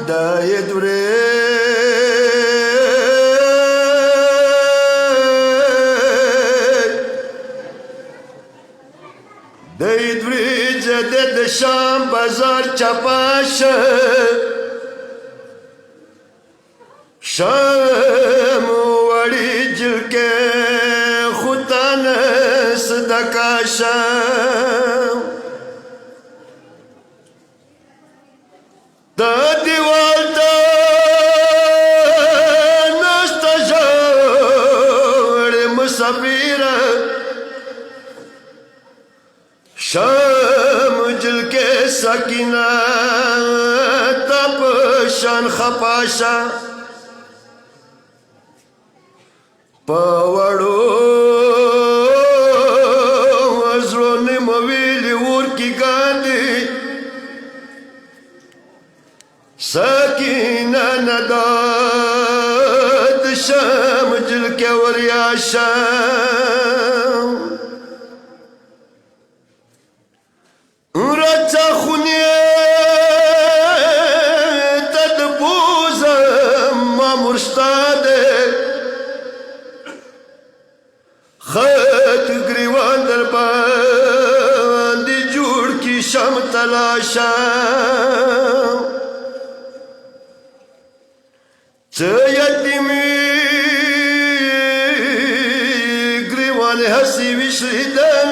خدای دوری دید وریجه د شام بازار چپاشه شام وړي جلکه خدان صدقاشه د دیوال ته نشته ژړې مسافر شام جلکه سکینه تپ شان خپاشه پوړو وزرونه مویلی ورکی ګاندي سکینه نداد شام جلکه وریاشه رچا خونیه تد بوزم ما مرشتاده خط گریوان در باندی جوڑ کی شام تلاشا چه یتیمی گریوان حسی وشیدن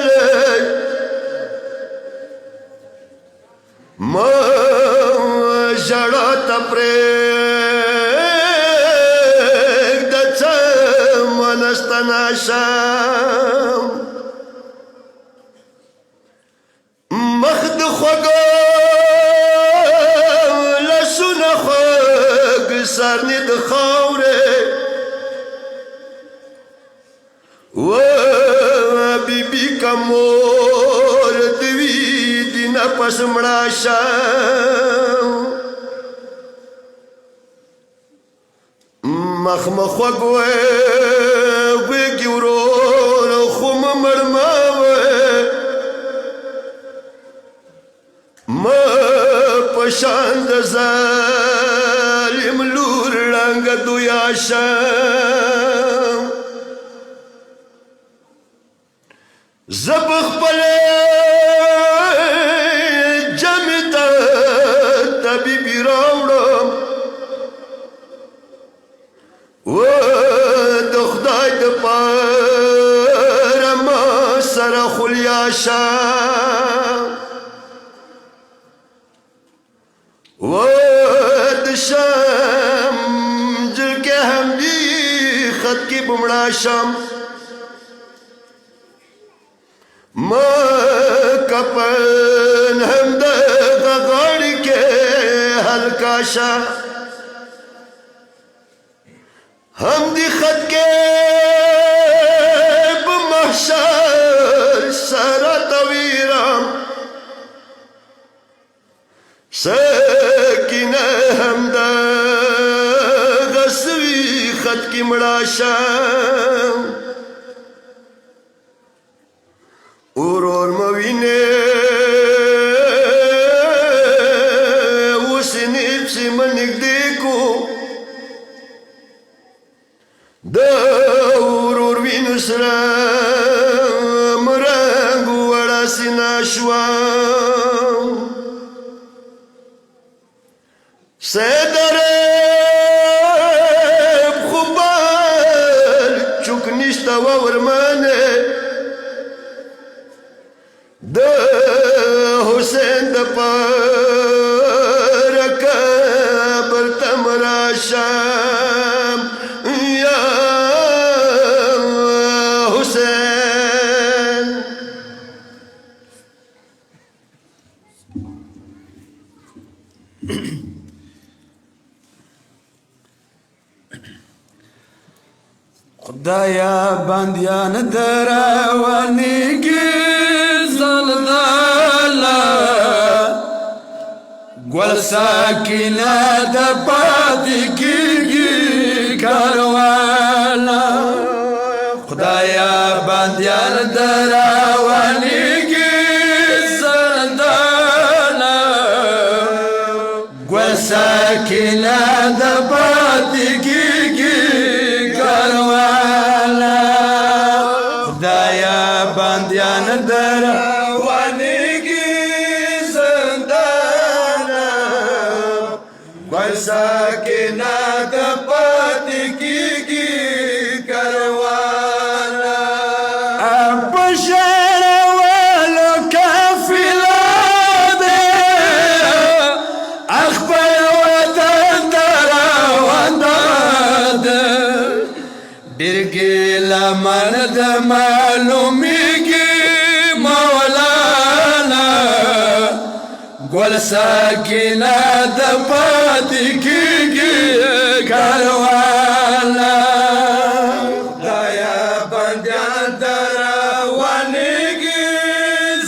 ما جڑا تپریک دچا منستناشم مخد خوگو لسون خوگ سرنی د خاوره و بی بی کمور دوی دینا پس مڑاشم مخمخوگوه ویگی ورور خوم مرماوه ما پشاند ظالم لور رنگ دویاشم زبخ پله جمع تا طبیبی راوڑم و د خدای د پاره ما سره خلیاشه و د شام جلکه هم دی خط کی بمړاشم ما کپن هم د غاړي کې هلکاشه هم دی خط کے بمحشر سارا تویرام سکینہ هم دا غسوی خط کی مڑاشم اورور موینے وسنیب سی منک دیکھو دور وینو سره مرنګ وړا سینا شوم سیدره خوبال چوک نشتا ورمانه د حسین د پارکا برتم راشم یا حسین خدایا بندیان دروانیگی زلدالا گل ساکینه د پاتیگی کاروالا خدایا بندیان دروانیگی زلدالا گل ساکینه د پاتې کیږي کارواله خدایا بندیان در روانیږي زندانه ګل ساکنه د پاتې کیږي کاروانه په شهروالو قافله ده خپل وطن ته روانه ده ډېر ګیله من د معلومیږي مولانا ګل ساکنه د پاتې کیږي کاروانه خدایا بندیان ته روانیږي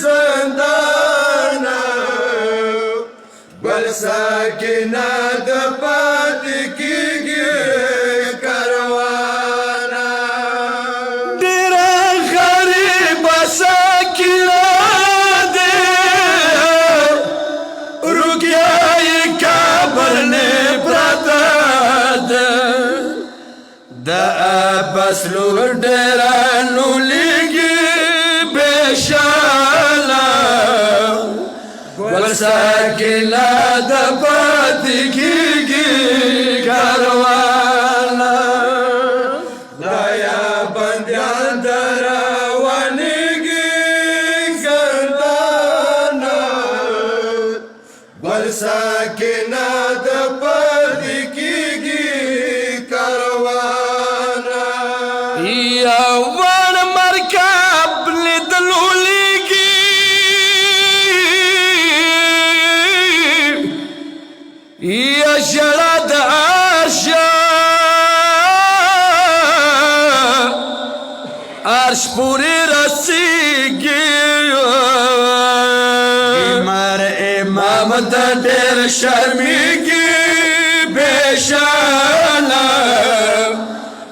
زندانه ګل ساکنه د پاتې کیږي کاروانه ډېره غریبه ساکنه ده روږیایي کابل نه پرته ده د عباس لور ډېره نولیږي بېشاله ګل ساکنه د پاتې کیږي کاروانه خدایا بندیان ته روانیږي زندانه ګل ساکنه د پاتې کیږي کاروانه یو وړ مرکب لیدلو لیږي یا ژړا د عرش پورې رسیږي بیمار امام د ډېر شرمېږي بېشاله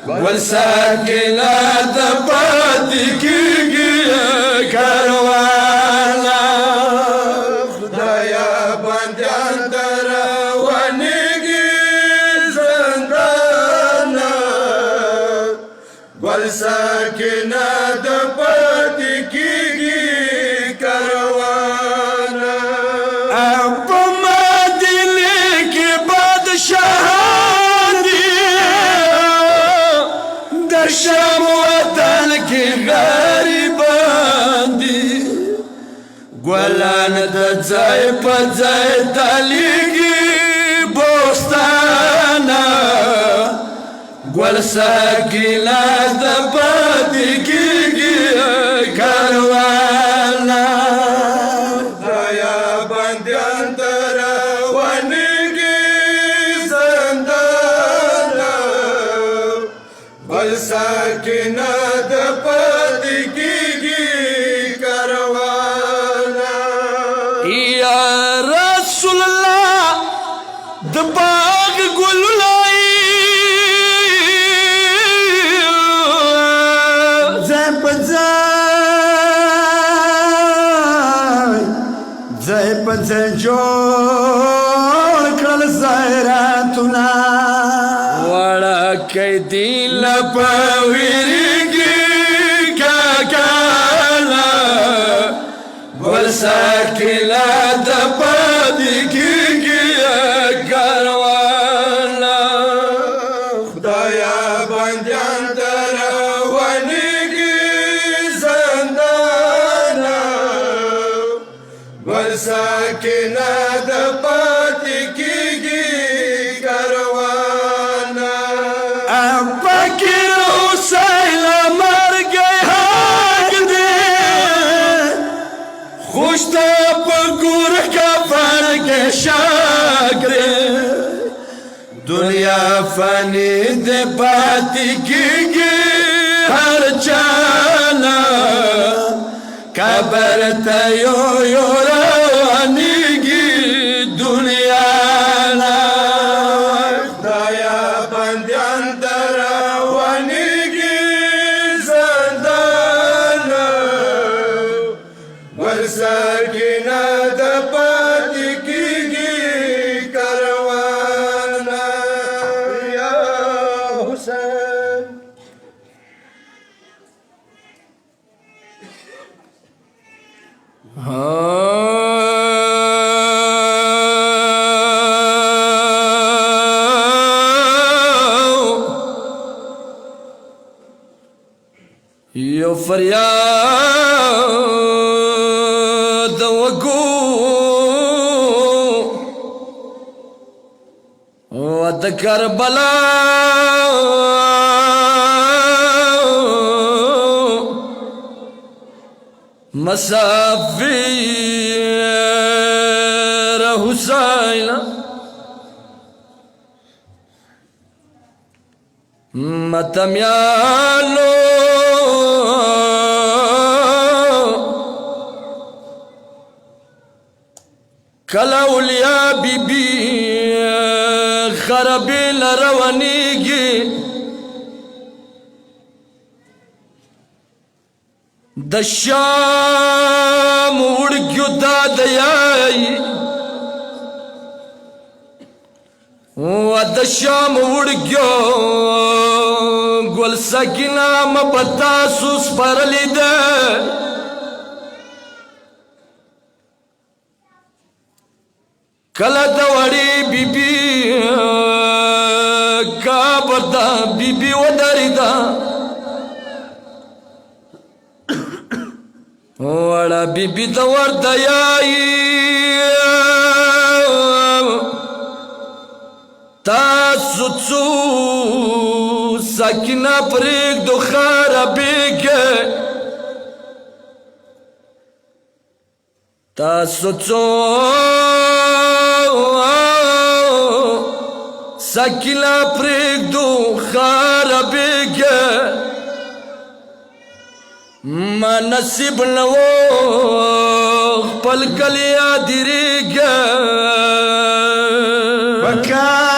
ګل ساکنه د پاتې کیږي کاروانه خدایا بندیان ته روانیږي زندانه ګل ساکنه د پاتې کیږي کاروانه په مدینه کې بادشاهان دي د شام وطن کې غریبان دي ګلان د ځای په ځای تلیږي بوستانه ګل ساکنه د پاتې کیږي کاروانه خدایا بندیان ته روانیږي زندانه ګل ساکنه د پاتې کیږي کاروانه یا رسول الله د باغ ګلونه ځای په ځای جوړ کړل زیارتونه وړکۍ دي له په ویریږي کاکاله ګل ساکنه د پاتې کیږي کاروانه خدایا بندیان ته روانیږي زندانه ګل ساکنه د پاتې کیږي کاروانه فقیر حسین مرګ حق دی خوش ته په ګور کفن کې شاک دی دنیا فانی د پاتې کیږي هر چاله قبر ته یو روانیږي دنیا خدایا بندیان ته روانیږي زندانه ګل ساکنه د پاتې کیږي کاروانه فریاد وکو و د کربلا مسافر حسین ماتم یالو کلا اولیاء بی بی خرابی لروانیگی د شام وړګیو دادیای و د شام وړګیو ګل سکینه مپتا سوس پرلی ده کله د وړي بیبي کابر دا بیبي ودرېده وړه بیبي د وردیایي تاسو څو سکینه پرېږدو خرابېږي تاسو څو سکینه پرېږدو خرابېږي ما نصیب نو خپل کلی یادېږي پکار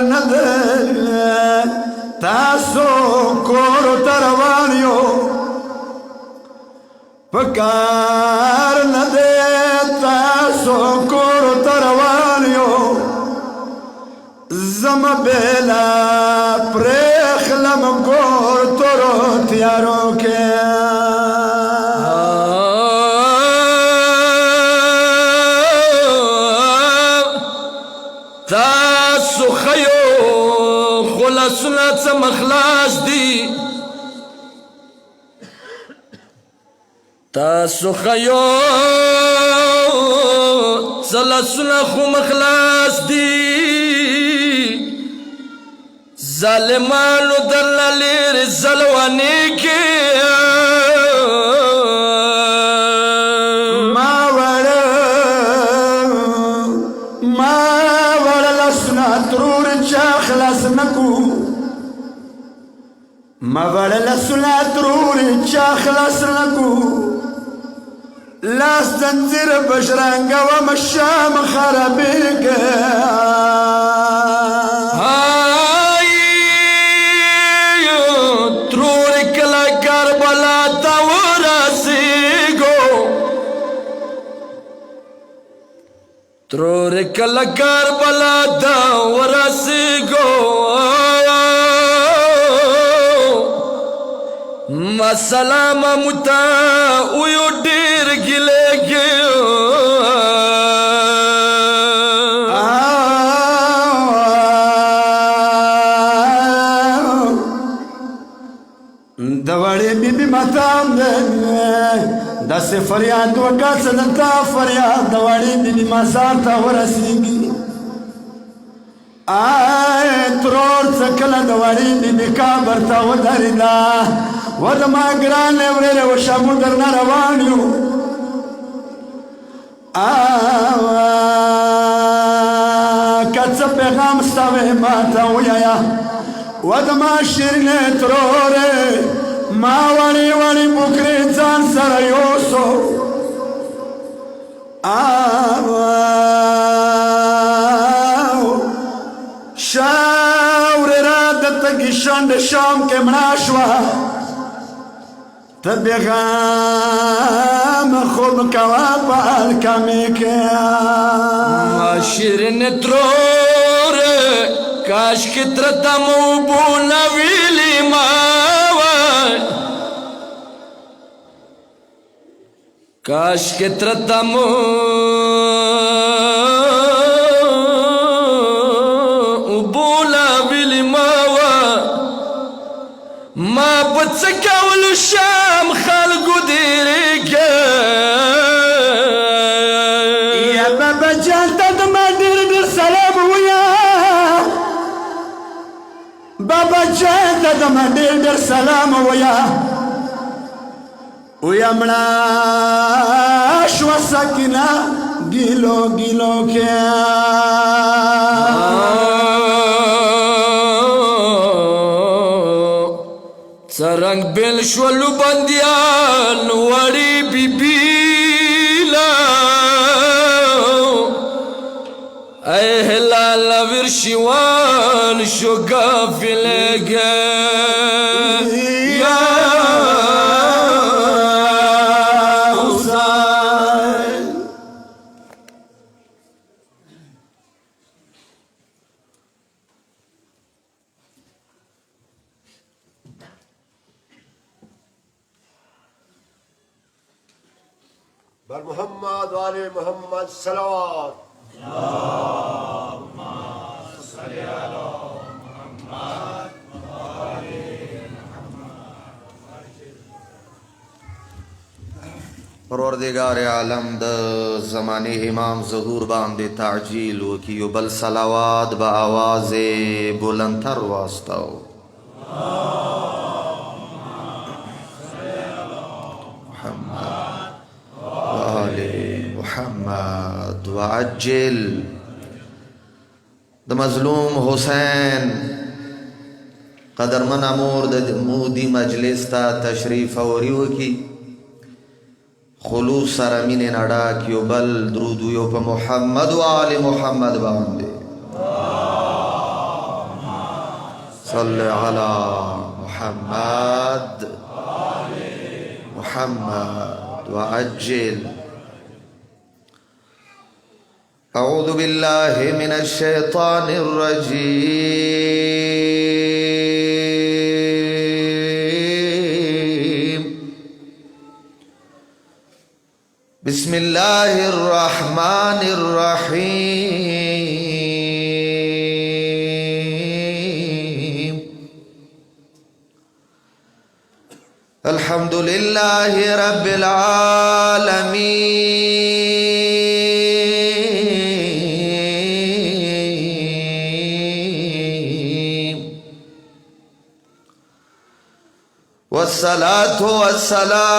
نه ده تاسو کورو ته روان یو پکار نه ده تاسو کورو ته روان یو زما بېله پرېخلم ګور تورو تیارو کې تاسو خیو خلاصونه څه مخلاص دي تاسو خیو څه لاسونه خو مخلاص دي ظالمانو درنه لرې زلوانې کې ما وړه لاسونه ترورې چا خلاص نکو لاس زنځیر بشرنګه ومه شام خرابېږه ترورې کله کربلا ته ورسېږو ترورې کله کربلا ته ورسېږو سلام متا ویو ډېر ګیلېږي د وړې بیبي ماتم ده داسې فریاد وکړه څه دلته فریاد د وړې بیبي مزار ته ورسېږي ترور څه کله د وړې بیبي قبر ته ودرېده و د ما ګرانې ورېرې وشمو درنه روان یو که څه پیغام ستا وې ما ته ووایه و د ما شیرینې ترورې ما وړې وړې بوکرې ځان سره یوسو شاورېره د تګي شنډې شام کې مړه شوه ته بېغمه خوب کوه په الکمې کې ما شیرینې ترورې کاشکې تره ته مو اوبو نه ویلې ما وای کاشکې تره ته مو اوبو نه ویلې ما وای بتسكول الشام خلق ديرك يا بابا جلتك ما دير بالسلام ويا بابا جلتك ما دير بالسلام ويا مناش وسكنا گیلو گیلو کیا سرنگ بیل شولو بندیان وری بی بیلا اے هلال ورشوان شو قافلك يا حسين بر محمد و آل محمد صلوات پروردگار عالم د زمانه امام ظهور باندې تعجیل وکیو بل صلوات با آواز بلندتر واستاو محمد وآل محمد وعجل د مظلوم حسین قدرمن امور د مودی مجلس تا تشریف اوریو کی خلوص سره مینه نډا کیو بل درود یو په محمد و آل محمد باندې صلی علی محمد محمد وعجل اعوذ بالله من الشیطان الرجیم بسم الله الرحمن الرحيم الحمد لله رب العالمين والصلاة والسلام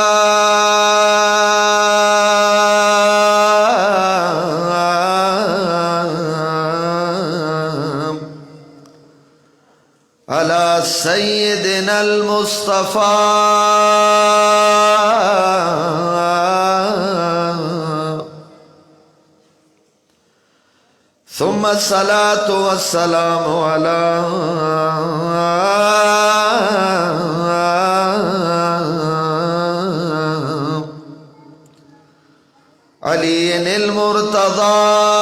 على سيدنا المصطفى ثم الصلاة والسلام على علي المرتضى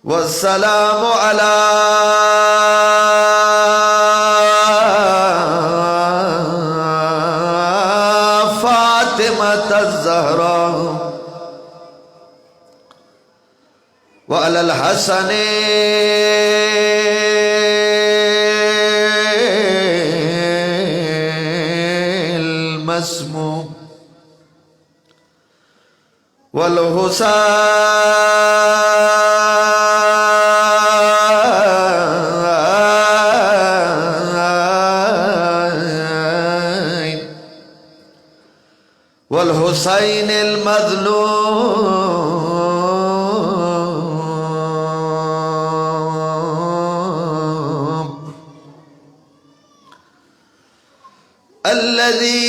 والسلام على فاطمة الزهراء وعلى الحسن المسموم والحسين المظلوم الذي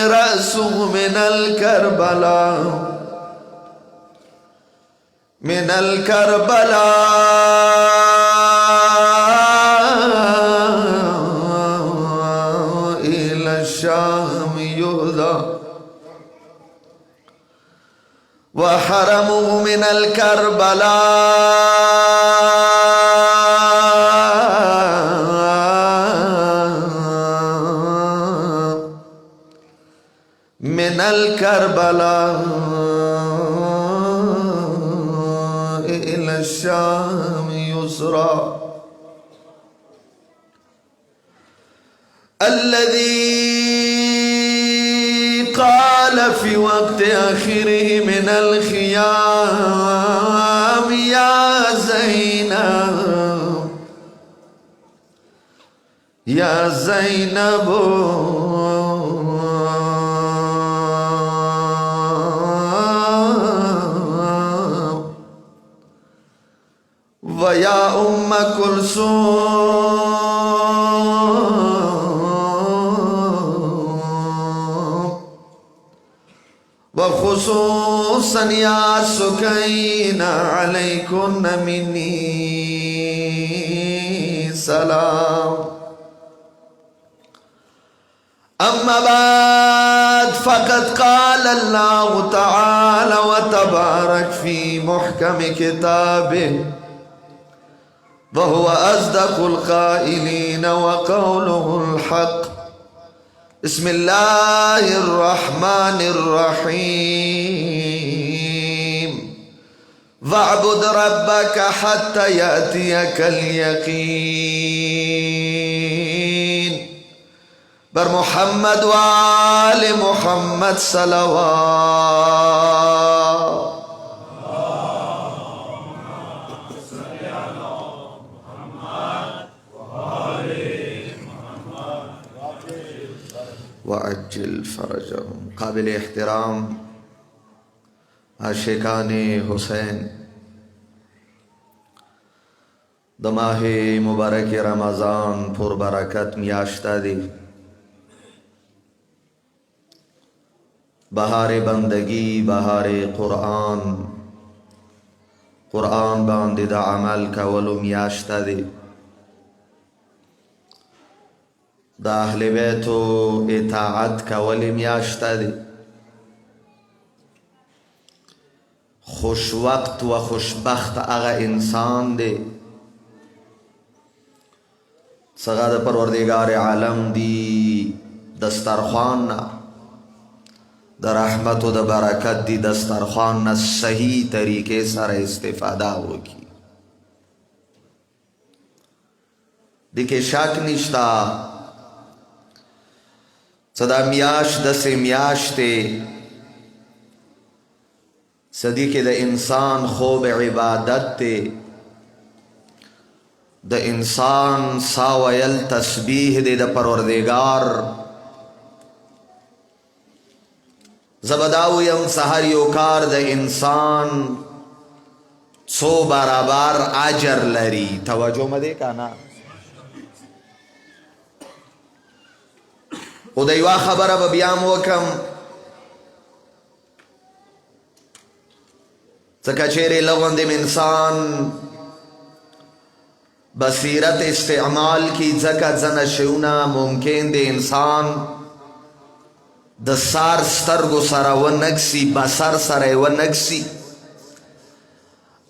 رأسه من الكربلاء من الكربلاء إلى الشام يهدى وحرمه من الكربلاء من الكربلاء إلى الشام يسرا الذي قال في وقت آخره من الخيام يا زينب يا زينب ويا أم كلثوم وخصوصا يا سكينة عليكن مني سلام. أما بعد فقد قال الله تعالى وتبارك في محكم كتابه وهو أصدق القائلين وقوله الحق. بسم الله الرحمن الرحيم واعبد ربك حتى يأتيك اليقين. بر محمد وآل محمد صلوات. وعجل فرجهم. قابل احترام عاشقان حسین، د ماه مبارک رمضان پر برکت میاشت دی، بهار بندگی، بهار قرآن، قرآن باندې د عمل کولو میاشت دی، د اهل بیتو اطاعت کول میاشت دی. خوش وقت و خوشبخت هغه انسان دی څنګه د پروردگار عالم دی دسترخوان نه د رحمت و د برکت دی دسترخوان نه صحیح طریقې سره استفاده وکړي. د کې شک نشته صدا میاش دسې میاشتې صدی کې د انسان خوب عبادت ته، د انسان سا ویل تسبیح دی د پروردگار. زبداو یم سحر یو کار د انسان څو برابر اجر لري. توجه مده کانا او د یوه خبره به بیا م وکم ځکه چیرې لغوندې انسان بصیرت استعمال کی ځکه ځنه شیونه ممکن د انسان د سار سترګو سره ونګسي، بصر سره ونګسي،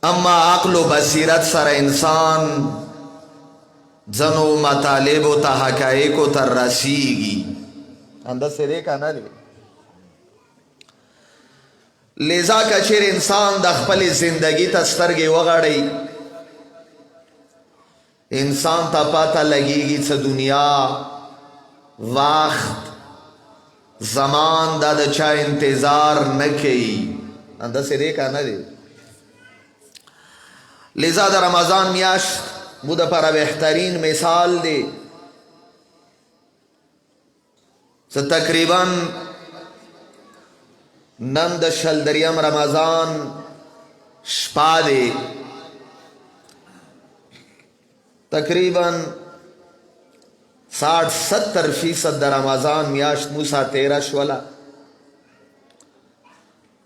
اما عقل و بصیرت سره انسان ځنو مطالبو ته حقایقو ته رسیږي. اندازه دی که نه دی؟ لذا که چیر انسان د خپل زندگی ته سترګې وغړی، انسان ته پته لګیږي څه دنیا، وخت، زمان دا د چا انتظار نه کوي. اندازه دی که نه دی؟ لذا د رمضان میاشت مو دپاره بهترین مثال دی. تقریبا نن د شل دریم رمضان شپه دی، تقریبا 60-70% د رمضان میاشت موسا تیره شوله.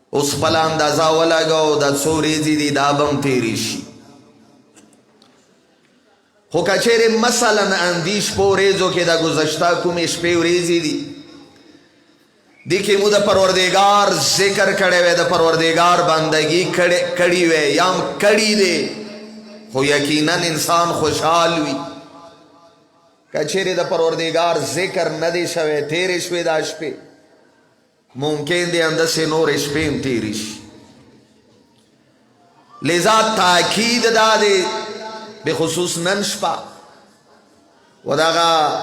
اوس خپل اندازه ولګو د څو ورځې دي دا به هم تیرې شي. خو که چیرې مثلا اندې شپو ورځو کې د ګذشته کومې شپې ورځې دي دی کې مو د پروردگار ذکر کړی وی، د پروردگار بندگی کړی وی یا هم کړی دی، خو یقینا انسان خوشحال وي. که چیرې د پروردگار ذکر نه دی شوی، تیرې شوې دا شپې، ممکن دی اندر سے نور شپیم تیریش لذا تاکید داده بخصوص ننشپا و داغا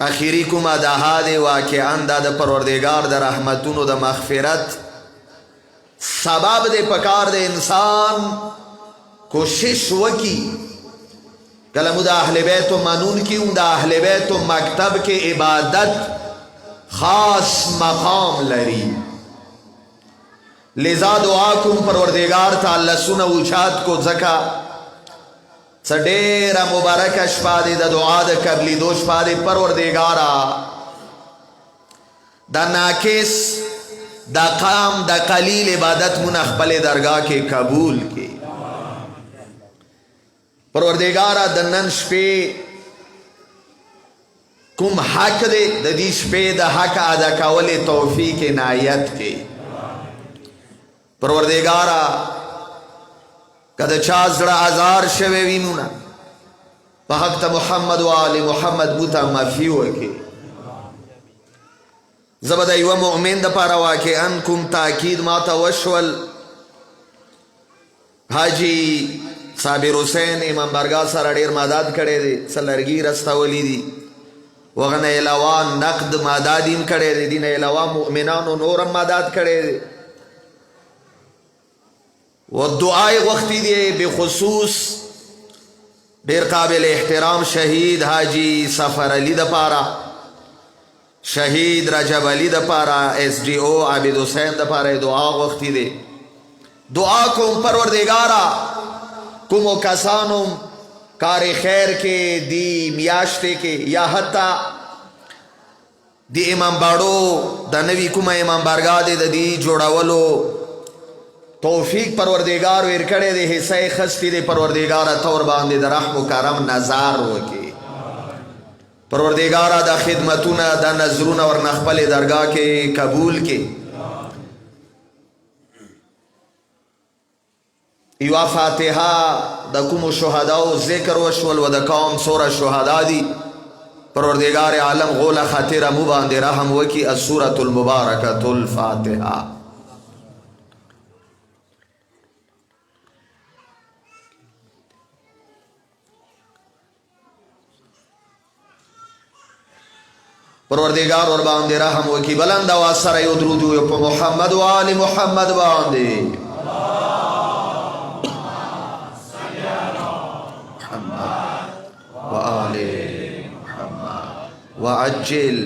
اخیری کما داها دی واقعان دا دا پروردگار دا رحمتون و دا مغفرت سبب دی پکار دی انسان کوشش وکی کلمو دا اہل بیت و منون کی دا اہل بیت و مکتب کے عبادت خاص مقام لری لذا دعا کم پروردگار تا اللہ سن اوچات کو زکا سڈیرہ مبارک شپا دے دا دعا دا قبلی دو شپا دے پروردگارا دا ناکس دا قام دا قلیل عبادت من اخبل درگاہ کے قبول کے پروردگارا دا نن شپے کم حق دے دا دی شپے دا حق ادا کول توفیق عنایت کے پروردگارا کدا چازڑا ازار شوے وینونا پا حق تا محمد و آل محمد بوتا مفیو کے زبدا ایوہ مؤمن دا پارا واقعان کم تاکید ماتا وشول حاجی صابر حسین امام برگاہ سارا دیر ماداد کڑے دے سلرگی رستا ولی دی وغن علاوہ نقد مادادین کڑے دے دین علاوہ مؤمنان و نورم ماداد کڑے دے و دعائے وقتی دے بخصوص دیر قابل احترام شہید حاجی سفر علی دا پارا شہید رجب علی دا پارا ایس ڈی او عابد حسین دا پارا دعا وقتی دے دعا کم پروردگارا کم و کسانم کار خیر کے دی میاشتے کے یا حتی دی امام باڑو دا نوی کم امام بارگاہ دے دا دی جوڑاولو توفیق پروردگار ورکڑے دے حصہ خستی دے پروردگارا طور باندے دا رحم و کرم نظار ہوکے پروردگارا دا خدمتونا دا نظرونا اور نخپل درگاہ کے قبول کے ایوا فاتحہ دا کم شہداو ذکر وشول و دا قوم سورہ شہدہ دی پروردگار عالم غول خاطر مباند رحم وکی السورة المبارکت الفاتحہ پروردگار اور باند رحم وکی بلند واسر یدرودو پا محمد و آل محمد باندے وعجل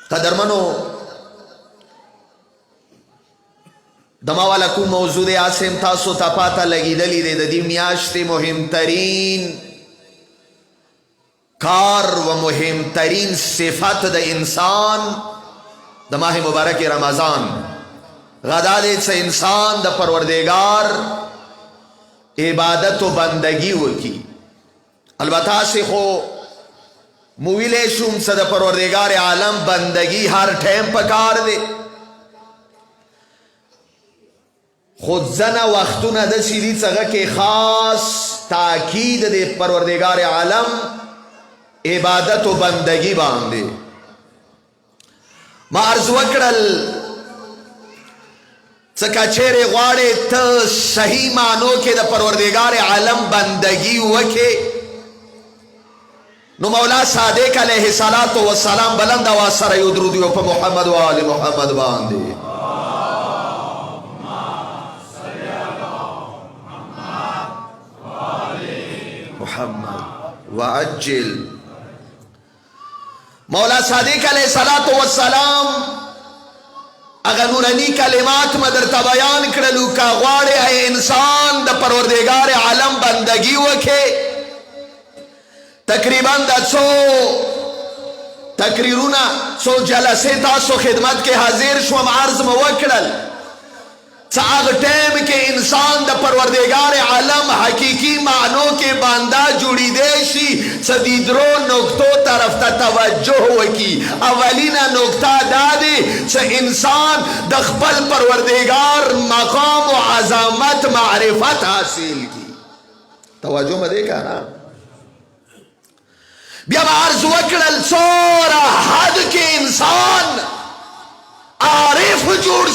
قدرمنو دما والا کو موضوع عاصم تاسو تا پاتا لگی دلی دے دی میاشت مهم ترین کار و مهم ترین صفت دا انسان دا ماہ مبارک رمضان غدا دے سے انسان دا پروردگار عبادت و بندگی وکی البتہ سے خو مویلے شوم صد پروردگار عالم بندگی ہر ٹیم پکار دے خود زنا وقتنا دا سیدی چگا کے خاص تاکید دے پروردگار عالم عبادت و بندگی باندے ما عرض وکڑل چکا چیرے غواڑے تا صحیح معنو کے دا پروردگار عالم بندگی وکے نو مولا صادق علیہ السلام بلند واسر یدرودیو پا محمد و آل محمد باندے محمد وعجل مولا صادق علیہ السلام اگر نورانی کلمات مدر تبیان کرلو کا غواڑے ہے انسان دا پروردگار عالم بندگی وکے تقریباً دا سو تقریرونا سو جلسے تاسو خدمت کے حاضر شوام عرض موکڑل ساغ ٹیم کے انسان دا پروردگار عالم حقیقی معنوں کے باندہ جوڑی دیشی صدیدرو نکتو طرف تا توجہ وکی اولینا نکتہ دادے سا انسان دخپل پروردگار مقام و عظامت معرفت حاصل کی توجہ میں دیکھا نا بیا با عرض وکڑل سورا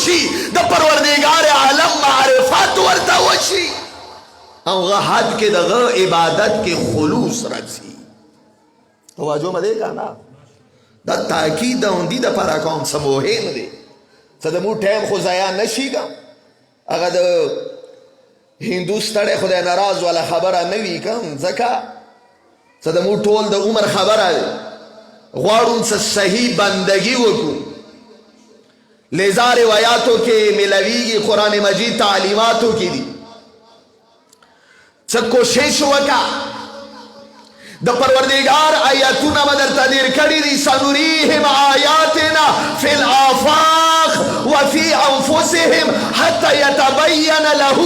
شي د پروردگار عالم معرفت ورته وشي او غه حد کې دغه عبادت کې خلوص راځي توجه مده کانا دا تاکید اوندی د پاره کوم سموهین دی څه د مو ټایم خو ضایع نشي کا هغه د هندوستان خدای ناراض ولا خبره نه وی کوم ځکه څه د مو ټول د عمر خبره غواړم څه صحیح بندگی وکړو لذا روایاتو کې ملویږي قرآن مجید تعلیماتو کې دي څه کوشش وکړه د پروردگار آیاتونه بدر تدیر کړي دي سنوریهم آیاتنا فی الآفاق وفي انفسهم حتى يتبين له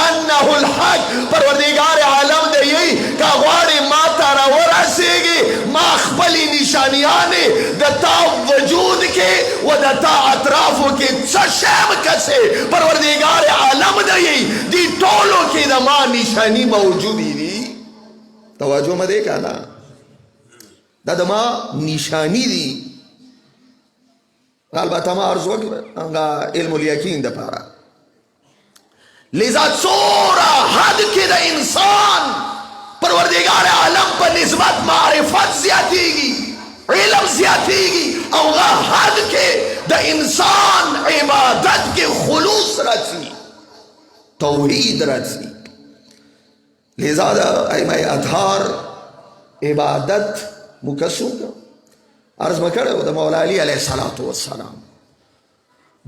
انه الحق پروردگار عالم دی کا غواړي ما ته راورسیږي ما خپل نشانیانه د تا وجود کې و د تا اطرافو کې څه شم کسه پروردگار عالم دی دی ټولو کې د ما نشانی موجود دي توجه مده کانا دا د ما نشانی دي البته ما عرض وکړه علم الیقین د پاره لذا څورا حد کې د انسان پروردگار عالم په نسبت معرفت زیاتیږي علم زیاتیږي او غا حد کې د انسان عبادت کې خلوص راځي توحید راځي لذا د ائمه اطهار عبادت مکسو عرض مکړه د مولا علی علیه السلام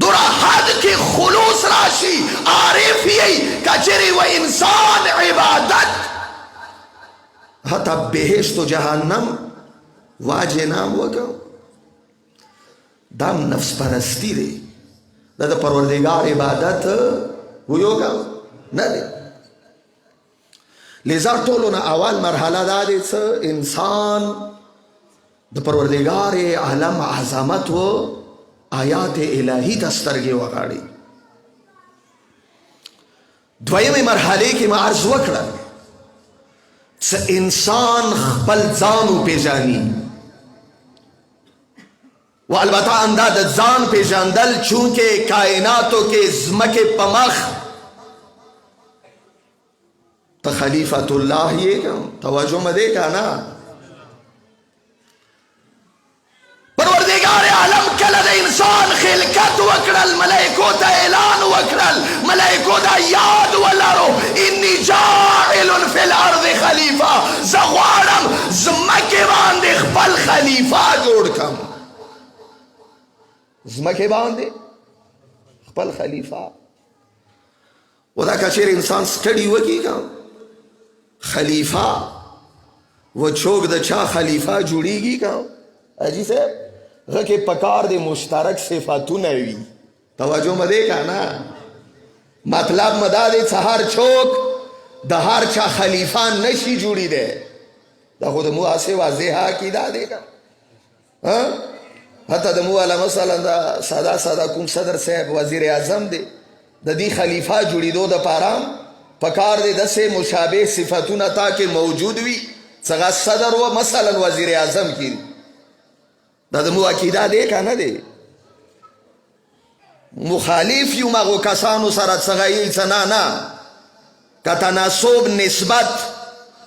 دورا حد کې خلوص راشي عارف یې کچری و انسان عبادت حتی بهشت و جهنم واجه نام وکړه دام نفس پرستی دی دا د پروردگار عبادت ویوګه نه دی لذا ټولونه اول مرحله دا دی چې انسان د پروردگار عالم عظمت و آیات الهی تسترګې وغاړي دویمه مرحله کې ما عرض وکړه چې انسان خپل ځان پیژني و البته انداز ځان پیژندل چونکه کائناتو کې زمکه پمخ ته خلیفۃ الله یې توجه مده کانا پروردگار عالم کله د انسان خلقت وکړل ملائکو ته اعلان وکړل ملائکو دا یاد ولرو انی جاعل فی الارض خلیفہ زغوارم زمکه باندې خپل خلیفہ جوړ کم زمکه باندې خپل خلیفہ ودا کچیر انسان سټډي وکي کا خلیفہ و چوک د چا خلیفہ جوړیږي کا اجي صاحب غکه پکار د مشترک صفاتونه وي توجه مده کانا مطلب مدا د هر چوک د هر چا خلیفہ نشي جوړی دی دا خود مو اسه واضحه عقیده دی کا حتی د مو علامه مثلا دا ساده کوم صدر صاحب وزیر اعظم دی د دې خلیفہ جوړیدو د پاره پکار دی د سه مشابه صفاتونه تا کې موجود وي څنګه صدر و مثلا وزیر اعظم کی دا د مو عقیده دی کنه دی مخالف یو مغو کسانو سره څنګه یې نه که تناسب نسبت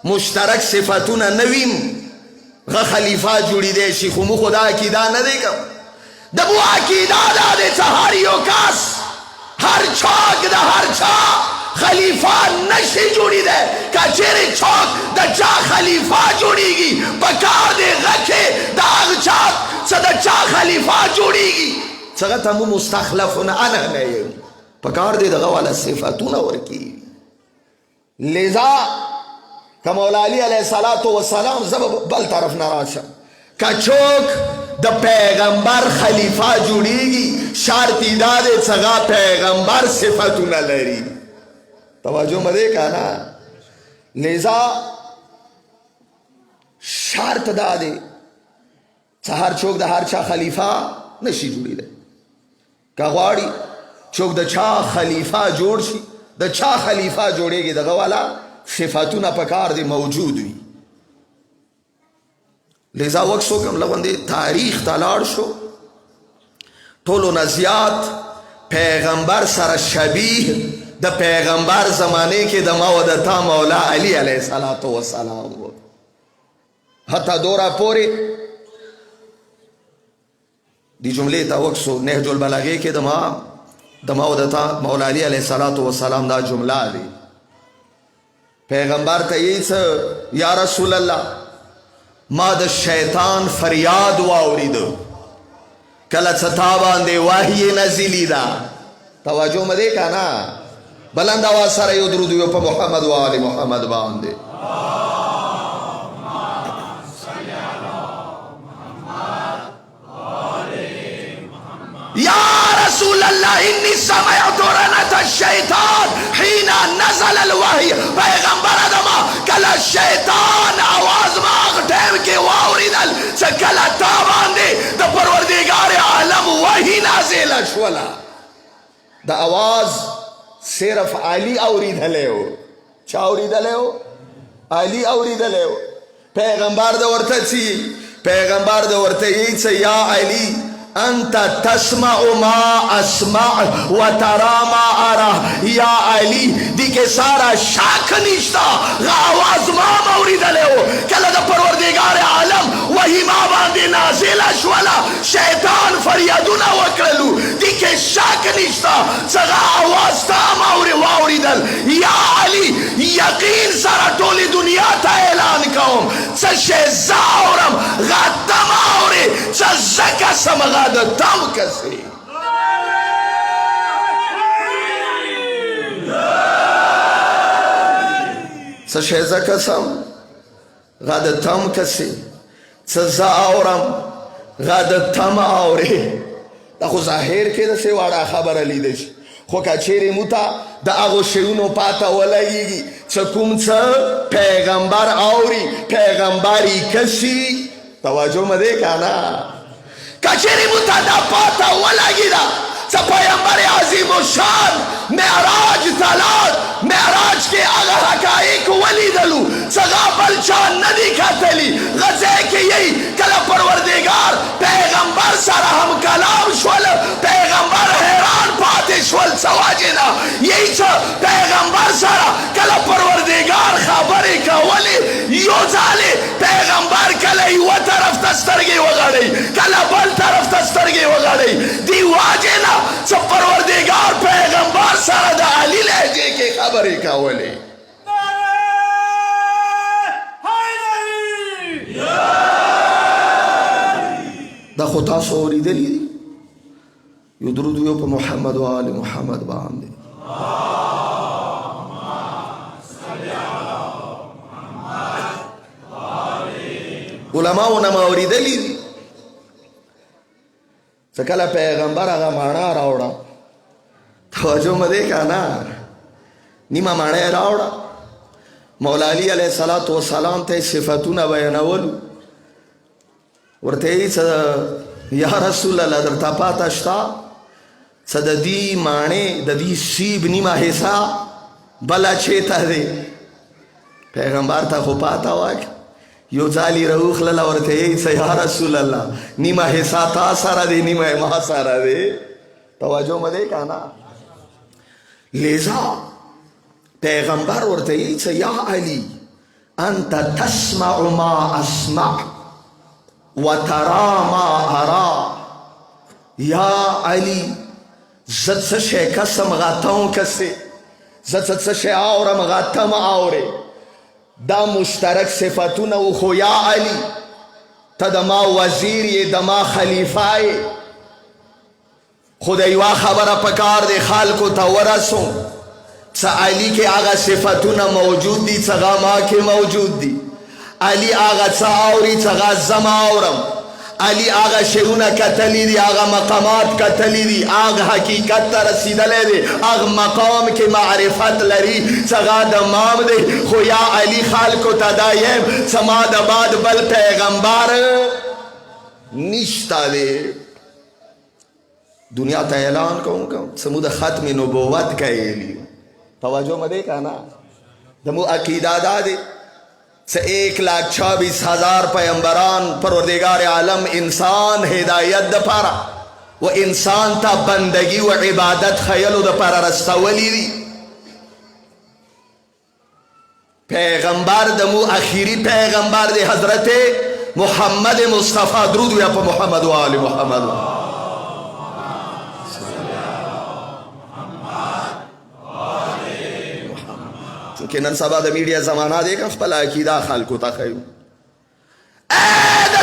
مشترک صفاتونه نویم غ خلیفہ جوړی دی شي خو مو خدا عقیده نه دی کوم د مو عقیده دا د هر یو کس هر چاک د هر چا خلیفہ نشي جوړی دی کچېرې چاک د چا خلیفہ جوړیږي پکار دی غکه د هغه چا څه د چا خلیفہ جوړیږي څنګه ته مو مستخلفون عنه نه یو پکار دی دغه والا صفاتونه ورکی لذا که مولا علی علیه السلام زب بل طرف نراشم که چوک د پیغمبر خلیفہ جوړیږي شرطی دا دی څنګه پیغمبر صفاتونه لري توجه مده کانا لذا شرط دا دی چې هر چوک د هر چا خلیفہ نشي جوړیدل که غواړي چوک د چا خلیفہ جوړ شي د چا خلیفہ جوړیږي دغه والا صفاتونه پکار دی موجود وي لذا وکسو کوم لغوندې تاریخ تلاړ شو ټولو نزیات پیغمبر سره شبیه د پیغمبر زمانه کې د ما و د تا مولا علی علیه السلام و. حتی دورا پوری دی جمله تا وکسو نهج البلاغه کې د ما و د تا مولا علی علیه السلام دا جمله دی. پیغمبر ته یې یا رسول الله ما د شیطان فریاد واوریدو کله چې تا باندې وحی نازلی ده. توجه مده کنه بلند آواز سره یو درود ویو په محمد و آل محمد باندې. یا رسول الله انی سمعت رنت الشیطان حین نزل الوحی. پیغمبر ادما کله شیطان آواز ما ټیم کې واوریدل چې کله تا باندې د پروردگار عالم وحی نازل شولا. د آواز صرف علی اوریدلی و. چا اوریدلی و؟ علی اوریدلی و. پیغمبر د ورته چی پیغمبر د ورته یی چې یا علی انت تسمع ما اسمع و ترى ما ارى. یا علی دی کے سارا شاک نشتا آواز ما موریدلے ہو کله د پروردگار عالم وہی ما باندې نازل شولا. شیطان فریادونه وکړلو دی کے شاک نشتا څنګه آواز تا واوریدل. یا علی یقین سره ټوله دنیا ته اعلان کوم څه شی زاورم غتم اوري څه زکه سمغه د تم کسي. څه شی زکه سم غا د تم کسي څه زاورم غا د تم اوري. دا خو ظاهر کې د څه واړه خبره لیدل شي خو کچېرې موته د هغو شیونو پاته ولګېږي چې کوم څه پیغمبر اوري پیغمبري کسي. توجه مه دی که نه کچېرې موته دا پاته ولګېده چې پیغمبر عظیم الشان معراج تلاد معراج کې هغه حقایق ولیدلو چې بل چا نه دي کتلي. غځې کې یې کله پروردګار پیغمبر سره هم کلام شول پیغمبر حیران پاتې شول څه وجې نه یی چې پیغمبر سره کله پروردګار خبرې کولې یو ځلې پیغمبر کله یوه طرف ته سترګې وغړوي کله بل طرف ته سترګې وغړوي. دې وجې نه چې پروردګار پیغمبر سره د علي لهجې کې خبرې کولې. دا خو تاسو اورېدلي دي. یو درود ویو په محمد و آل محمد باندې. علماو نه مې اورېدلي دي چې کله پیغمبر هغه ماڼه راوړه. توجه مه دی که نه نیمه ماڼه یې راوړه مولا علی علیه السلام ته یې صفتونه بیانولو ورته یې چې یا رسول الله درته پاته شته چې د دې ماڼې د دې سیب نیمه حصه بله چېته دی. پیغمبر ته خو پاته وه یو ځالي راوخلله ورته یې چې یا رسول الله نیمه حصه تا سره دی نیمه ما سره دی. توجه مه دی که نه لذا پیغمبر ورته یې چې یا علی انت تسمع ما اسمع و ترى ما ارى. یا علی زه څه شی کسم غتم کسې زه څه شی اورم غتم اورې. دا مشترک صفتونه و خو یا علی ته د ما وزیر یې د ما خلیفه یې خو د یوه خبره پکار دی خلکو ته ورسوم چې علی کې هغه صفتونه موجود دي چې هغه ما کې موجود دي. علی هغه څه اوري چې هغه زما اورم. علی هغه شیونه کتلی دي هغه مقامات کتلی دي هغه حقیقت ته رسیدلی دی هغه مقام کې معرفت لري چې هغه د مام دی. خو یا علی خلکو ته دا یم چې ما د بعد بل پیغمبر نشته دی. دنیا ته اعلان کوم چې موږ د ختم نبوت کیلی. توجه مه دی که نه زموږ عقیده دا دی چې 1,26,000 پیغمبران پروردگار عالم انسان هدایت دپاره و انسان تا بندگی و عبادت خیلو دا پر رستولی دی پیغمبر دمو اخیری پیغمبر دی حضرت محمد مصطفی درود یا پا محمد و آل محمد چونکہ نن سبا دا میڈیا زمانہ دیکھا خپل عقیدہ خلقو تا خیو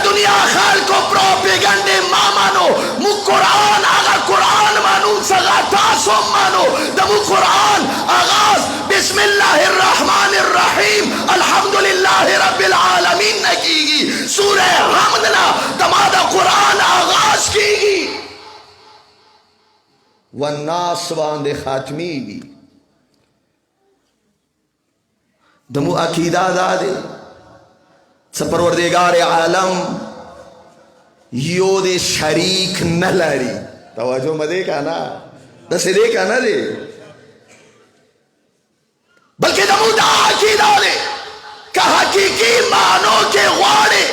دنیا خلقو پروپیگنڈے ما مانو مو قرآن آغا قرآن مانو سغا تاسو مانو دمو قرآن آغاز بسم اللہ الرحمن الرحیم الحمدللہ رب العالمین نکیگی سورہ حمدنا دمادا قرآن آغاز کیگی والناس واندے خاتمی گی دمو عقیدہ دادے پروردگار عالم یو دے شریک نہ لاری توجہ مدے کا نا دسے دے کا نا دے بلکہ دمو دا عقیدہ دے کہ حقیقی معنوں کے غوارے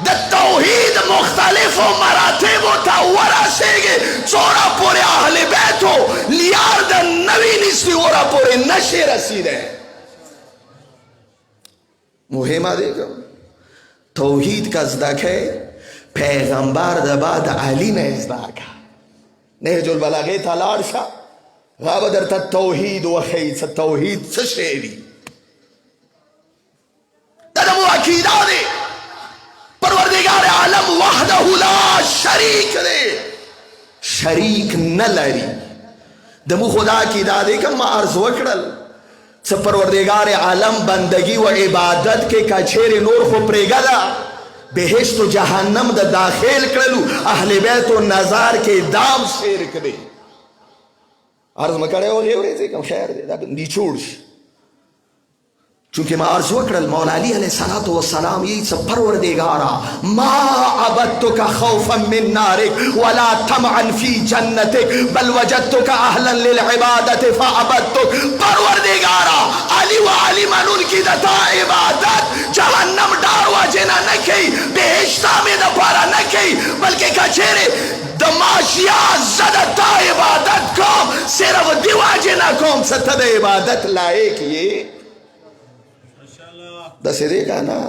دا توحید مختلف و مراتب و تاورا سیگے چورا پورے اہل بیتو لیار دا نوی نسوی ورا پورے نشے رسیدے مہمہ دے گا توحید کا ازدک ہے پیغمبر دا بعد علی نے ازدک نهج البلاغه تلار شا غاب در تا توحید و خیص توحید سشیری دادمو عقیدہ دے پروردگار عالم وحدہ لا شریک دے شریک نلری دمو خدا عقیدہ دے کم ما عرض وکڑل پروردگار عالم بندگی و عبادت کے کچھیر نور خو پریگلا بہشت و جہنم دا داخل کرلو اہل بیت و نظار کے دام شیر کرے عرض مکڑے ہو گئے ہوئے تھے کم خیر دے دا بندی چھوڑش چونکہ ما عرض وکرل مولا علی علیہ السلام یہ سب پروردگارا ما عبدتک خوفا من نارک ولا طمعا فی جنتک بل وجدتک اہلا للعبادت فعبدتک پروردگارا علی و علی منون کی دتا عبادت جہنم ڈاروا جنا نکی بہشتا میں دپارا نکی بلکہ کچھرے دماشیا زدتا عبادت کم صرف دیواجنا کم ستد عبادت لائے کیے دسے دے گا نا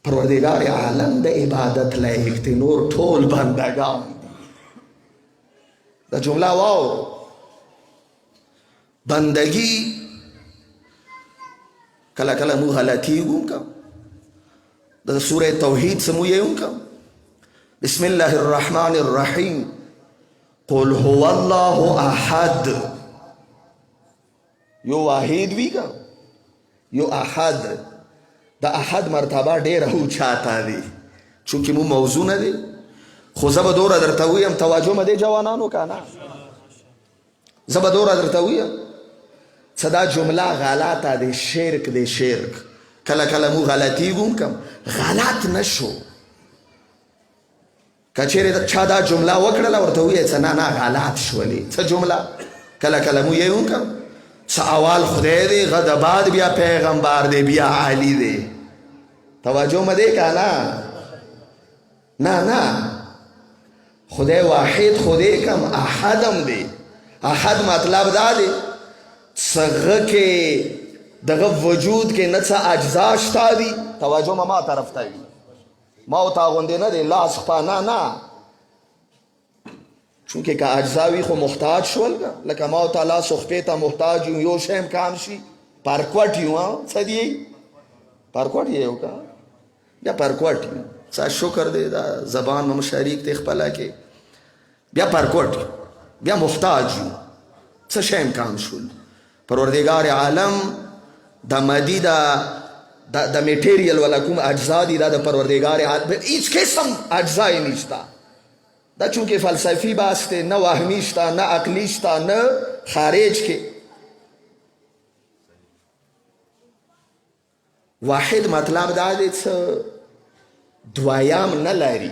پروردگار عالم دا عبادت لائق تی نور ٹھول بندگان دا جملہ واو بندگی کلا کلا مو غلطی گون کا دا سورہ توحید سمو یہ گون کا بسم اللہ الرحمن الرحیم قل هو اللہ احد یو واحد بھی کا یو احد دا احد مرتبہ دیر ہو چاہتا دی چونکہ مو موضوع نہ دی خوزب دورا در تاویم توجہ مدے جوانانو کا نا زب دورا در تاویم صدا جملہ غلطا دے شرک کلا کلا مو غلطی گون کم غلط نشو کچھرے چا دا جملہ وکڑلا ورتاوی سنا نا غلط شولی سا جملہ کلا کلا مو یہ گون کم سا اول خدای دے غد بعد بیا پیغمبر دے بیا علی دے توجہ مدے کا نا خدای واحد خدای کم احدم دے احد مطلب دا دے سغ کے دغ وجود کے نتسا اجزاشتا دی توجہ ما طرف تا دی ما تاغندے نا دے لاس خپا نا چونکہ کا اجزاوی خو محتاج شول گا لکا ماو تعالی سخپیتا محتاج یوں یو شیم کام شی پارکوٹ یوں سدیئی پارکوٹ یہ ہو کا یا پارکوٹ یوں سا شکر دے دا زبان مم شریک تیخ پلا کے بیا پارکوٹ بیا محتاج یوں سا شیم کام شول پروردگار عالم دا مدی دا میٹیریل والا کم اجزا دی دا پروردگار عالم ایچ قسم اجزائی نیچتا دا چونکہ فلسفی باستے نہ وہمیشتا نہ عقلیشتا نہ خارج کے واحد مطلب دا دے دوایام نہ لاری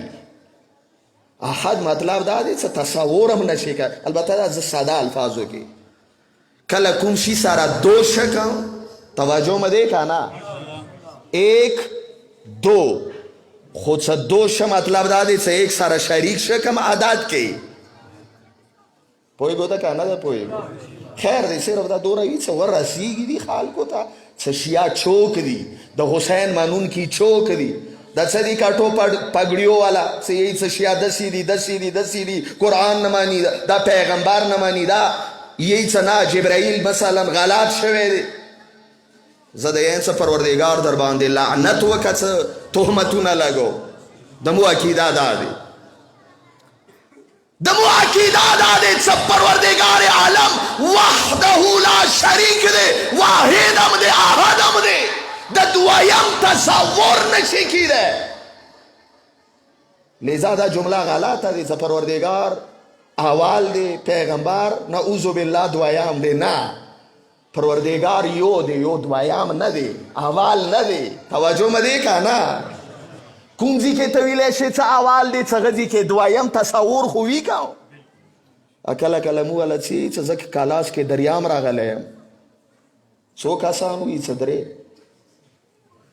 احد مطلب دا دے تصورم نہ شکر البتہ دا سادہ الفاظوں کے کل کمشی سارا دو شکم توجہ مدے کا نا ایک دو خو څه دوست شه مطلب دا دی څه ایک سره شریک شه کم عادت کې پوهېږو ته که نه ده پوهېږو خیر دی صرف دا دوره وي څه ورسېږي دي خلکو ته څه شیعه چوک دي د حسین منونکي چوک دي دا څه دي کاټو پګړیو والا څه یې څه شیعه داسې دي داسې دي داسې دي قرآن نه ماني دا پیغمبر نه ماني دا یې څه نه جبرائیل مثلا غلط شوی دی زه د یې څه پروردګار در باندې لعنت وکړه څه تهمتونه لګو د مو عقیده دا دی د مو عقیده دا دی څه پروردګار عالم وحده لا شریک دی واحد هم دی احد هم دی د دویم تصور نشي کیده لذا دا جمله غلطه دی څه پروردګار اول دی پیغمبر نعوذ بالله دویم دی نه پروردگار یو دی یو دویم نه دی اول نه دی توجه مه دی که نه کوم ځای کې ته ویلی شې څه اول دی څه غځي کې دویم تصور خو وي که کله کله مو ویله چې زه کلاس کې دریام راغلی یم څو کسان وي څه درې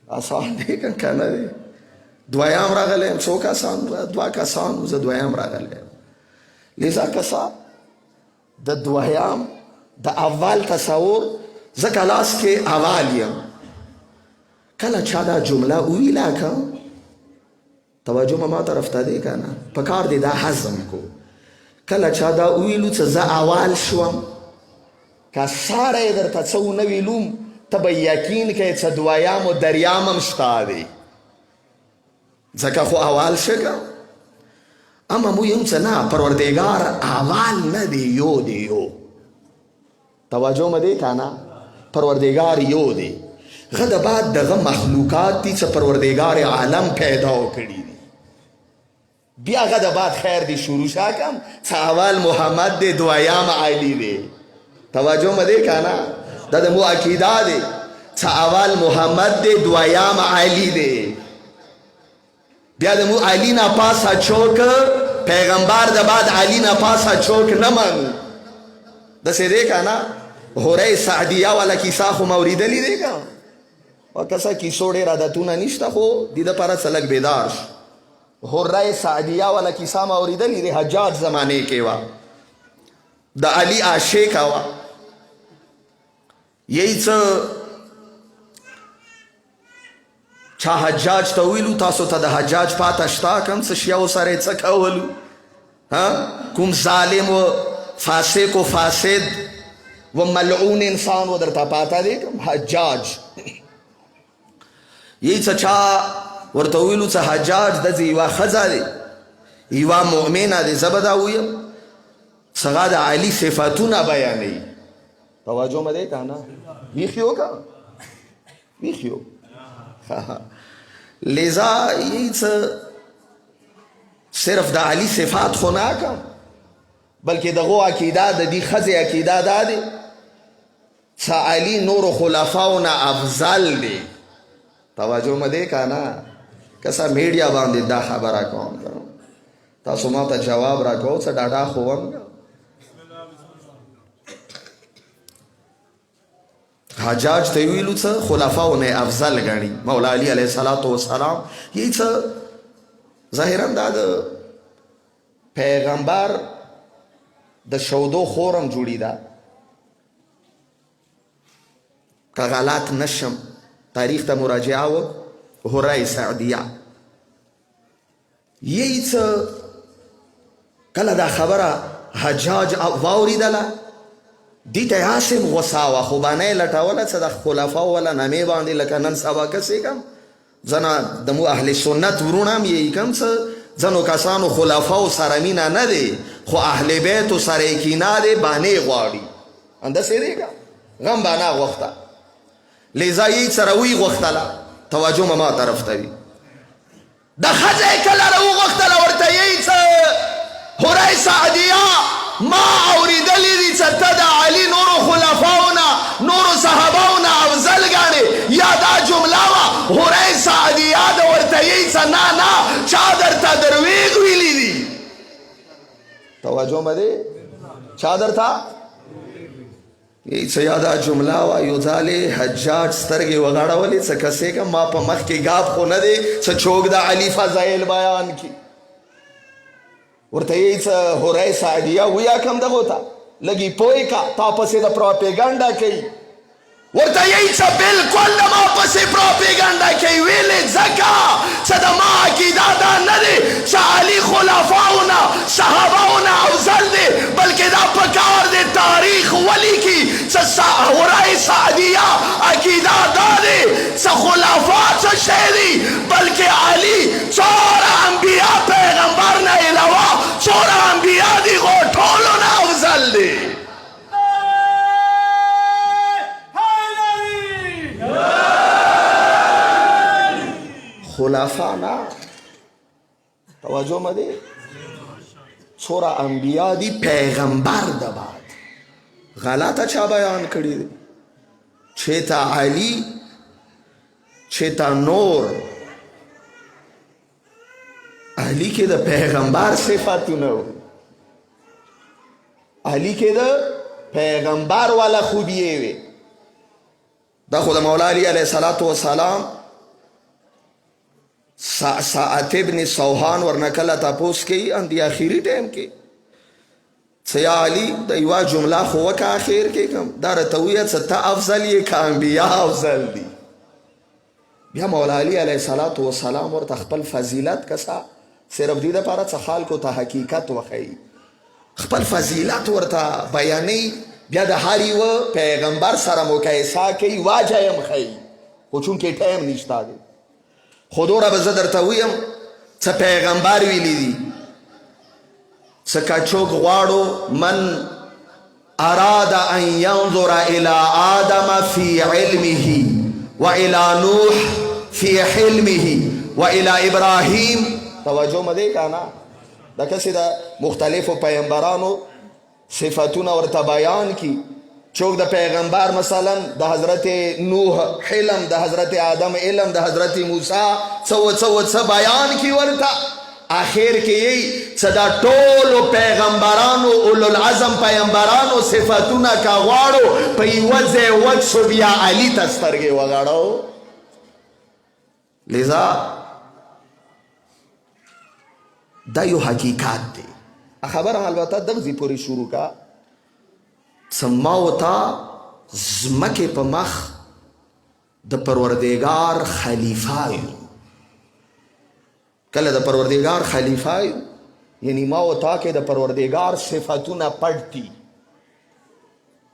آسان دی که نه دی دویم راغلی یم څو کسان دوه کسان زه دویم راغلی یم لذا کسا د دویم د اول تصور زه کلاس کې اول یم کله چا دا جمله وویله که توجه ما طرف ته دی که نه پکار دی دا هضم کو کله چا دا وویلو چې زه اول شوم که ساری درته څه ونه ویلوم ته به یقین کوې چې دویم و دریم هم شته دی ځکه خو اول شه که اما مو یم چې نه پروردګار اول نه دی یو دی یو توجه مه دی که نه پروردگار یو دی غه د بعد دغه مخلوقات دي چې پروردگار عالم پیدا کړي دي بیا غه د بعد خیر دی شروع شه کم چې اول محمد دی دویم علی دی توجه مه دی که نه دا د مو عقیده دی چې اول محمد دی دویم علی دی بیا د مو علی نه پاسه چوک پیغمبر د بعد علی نه پاسه چوک نه منو داسې دی که نه هوره سعدیه والا کیسه خو مو اورېدلې دی که او کسه کیسو ډېر عادتونه نشته خو دې دپاره څه لږ بیدار شو هوره سعدیه والا کیسه مو اورېدلې دی حجاج زمانې کې وه د علي عاشقه وه یی څه چا حجاج ته ویلو تاسو ته د حجاج پاته شته کوم څه شیه ورسره څه کولو کوم ظالم و فاسق و فاسد و ملعون انسان و درته پاته دی کوم حجاج یی څه چا ورته ویلو چې حجاج داسې یوه ښځه دی یوه مؤمنه دی زه به دا ویم څغه د علي صفتونه بیانوي توجه مه دی که نه ویښ که ویښ لذا یی څه صرف د علي صفات خو نه کم بلکې دغو عقیده د دې ښځې عقیده دا دی چې علي نورو خلفاو نه افضل دی توجه مه دی که نه کسه میډیا باندې دا خبره کوم تاسو ما ته جواب راکوو څه ډاډه خو وم حجاج ته ویلو څه خلفاو نه افضل ګڼي مولا علی علیه الصلاة والسلام یی څه ظاهرا دا د پیغمبر د شودو خورم جوړی ده که غلط نشم تاریخ ته مراجعه و هوره سعدیه یی څه کله دا خبره حجاج واوریدله دې ته عاصم غوسه وه خو به نه یې لټوله څه د خلفاو وله نمې باندې لکه نن سبا کسې کم ځنه د مو اهل سنت ورونه هم یې کم څه ځنو کسانو خلفاو سره مینه نه دی خو اهل بیتو سره یې کینه دی بانې غواړي همداسې دی که غم بانه غوښته لذا یې سره وی غوښتله توجه مه ما طرف ته وي د ښځه یې کله را وغوښتله ورته یې څه هوری سعدیه ما اوریدلی دی چې ته د علي نورو خلفاو نه نورو صحاباو نه افضل ګڼې یا دا جمله وه هوری سعدیه د ورته یې څه نه نه چا درته درویغ ویلي دي توجه مه دی چا درته څه یاده جمله وه یو ځل یې حجاج سترګې وغړولې څه کسېږم ما په مخ کې ګاب خو نه دی څه چوک د علي فضایل بیان کي ورته یې څه هوری سعدیه ویا کم دغو ته لږې پوی کا تا پسې د پروپیګنډا کوي ورته یې څه بلکل د ما پسې پروپیګنډا کوي ویلې ځکه چې د ما عقیده دا نه دی چې علي خلفاؤنا صحابهونه افضل دی بلکې دا پکار دی تاریخ ولیکي چې هوری سعدیه عقیده دا دی چې خلفا څه شی دي بلکې علي څومره انبیا پیغمبر نه علاوه څومره انبیا دي خو ټولو نه افضل دی خلافا نه توجه مده څومره انبیا دي پیغمبر د بعد غلطه چا بیان کړي دي چې تا علي چې تا نور علي کې د پیغمبر صفاتونه علي کې د پیغمبر والا خوبیه وي دا خو د مولا علي علیه السلام ساعت ابن سوحان ورنه کله تپوس کوي ان دی آخري ټایم کې سیا علي د یوه جمله خو وکه اخر کې کم دا راته وویل څه ته افضل یې که انبیا افضل دي بیا مولا علي علیه السلام ورته خپل فضیلت کسا صرف دې دپاره څه خلکو ته حقیقت وښیي خپل فضیلت ورته بیانوي بیا د هر یوه پیغمبر سره مقایسه کوي واجه یې هم ښیي خو چونکې ټایم نشته دی خو دوره به زه درته ویم څه پیغمبر ویلی دي څه کچوک غواړو من اراد ان ينظر الى آدم في علمه والى نوح في حلمه والى ابراهیم توجه مده کانا دا کسی دا مختلفو پیغمبرانو صفتونه ورته بیان کی چوک د پیغمبر مثلا د حضرت نوح حلم د حضرت آدم علم د حضرت موسی څه بیان کی ورته آخر کې یې چې دا ټولو پیغمبرانو اولو العزم پیغمبرانو صفتونه کا غواړو په یوه ځای وڅو بیا علي ته سترګې وغړو لذا دا یو حقیقت دی خبره البته دغزې پورې شروع کا سماو تا زمکه په مخ د پروردگار خلیفه یو کله د پروردگار خلیفه یو یعنی ما و تا کې د پروردگار صفاتونه پړتی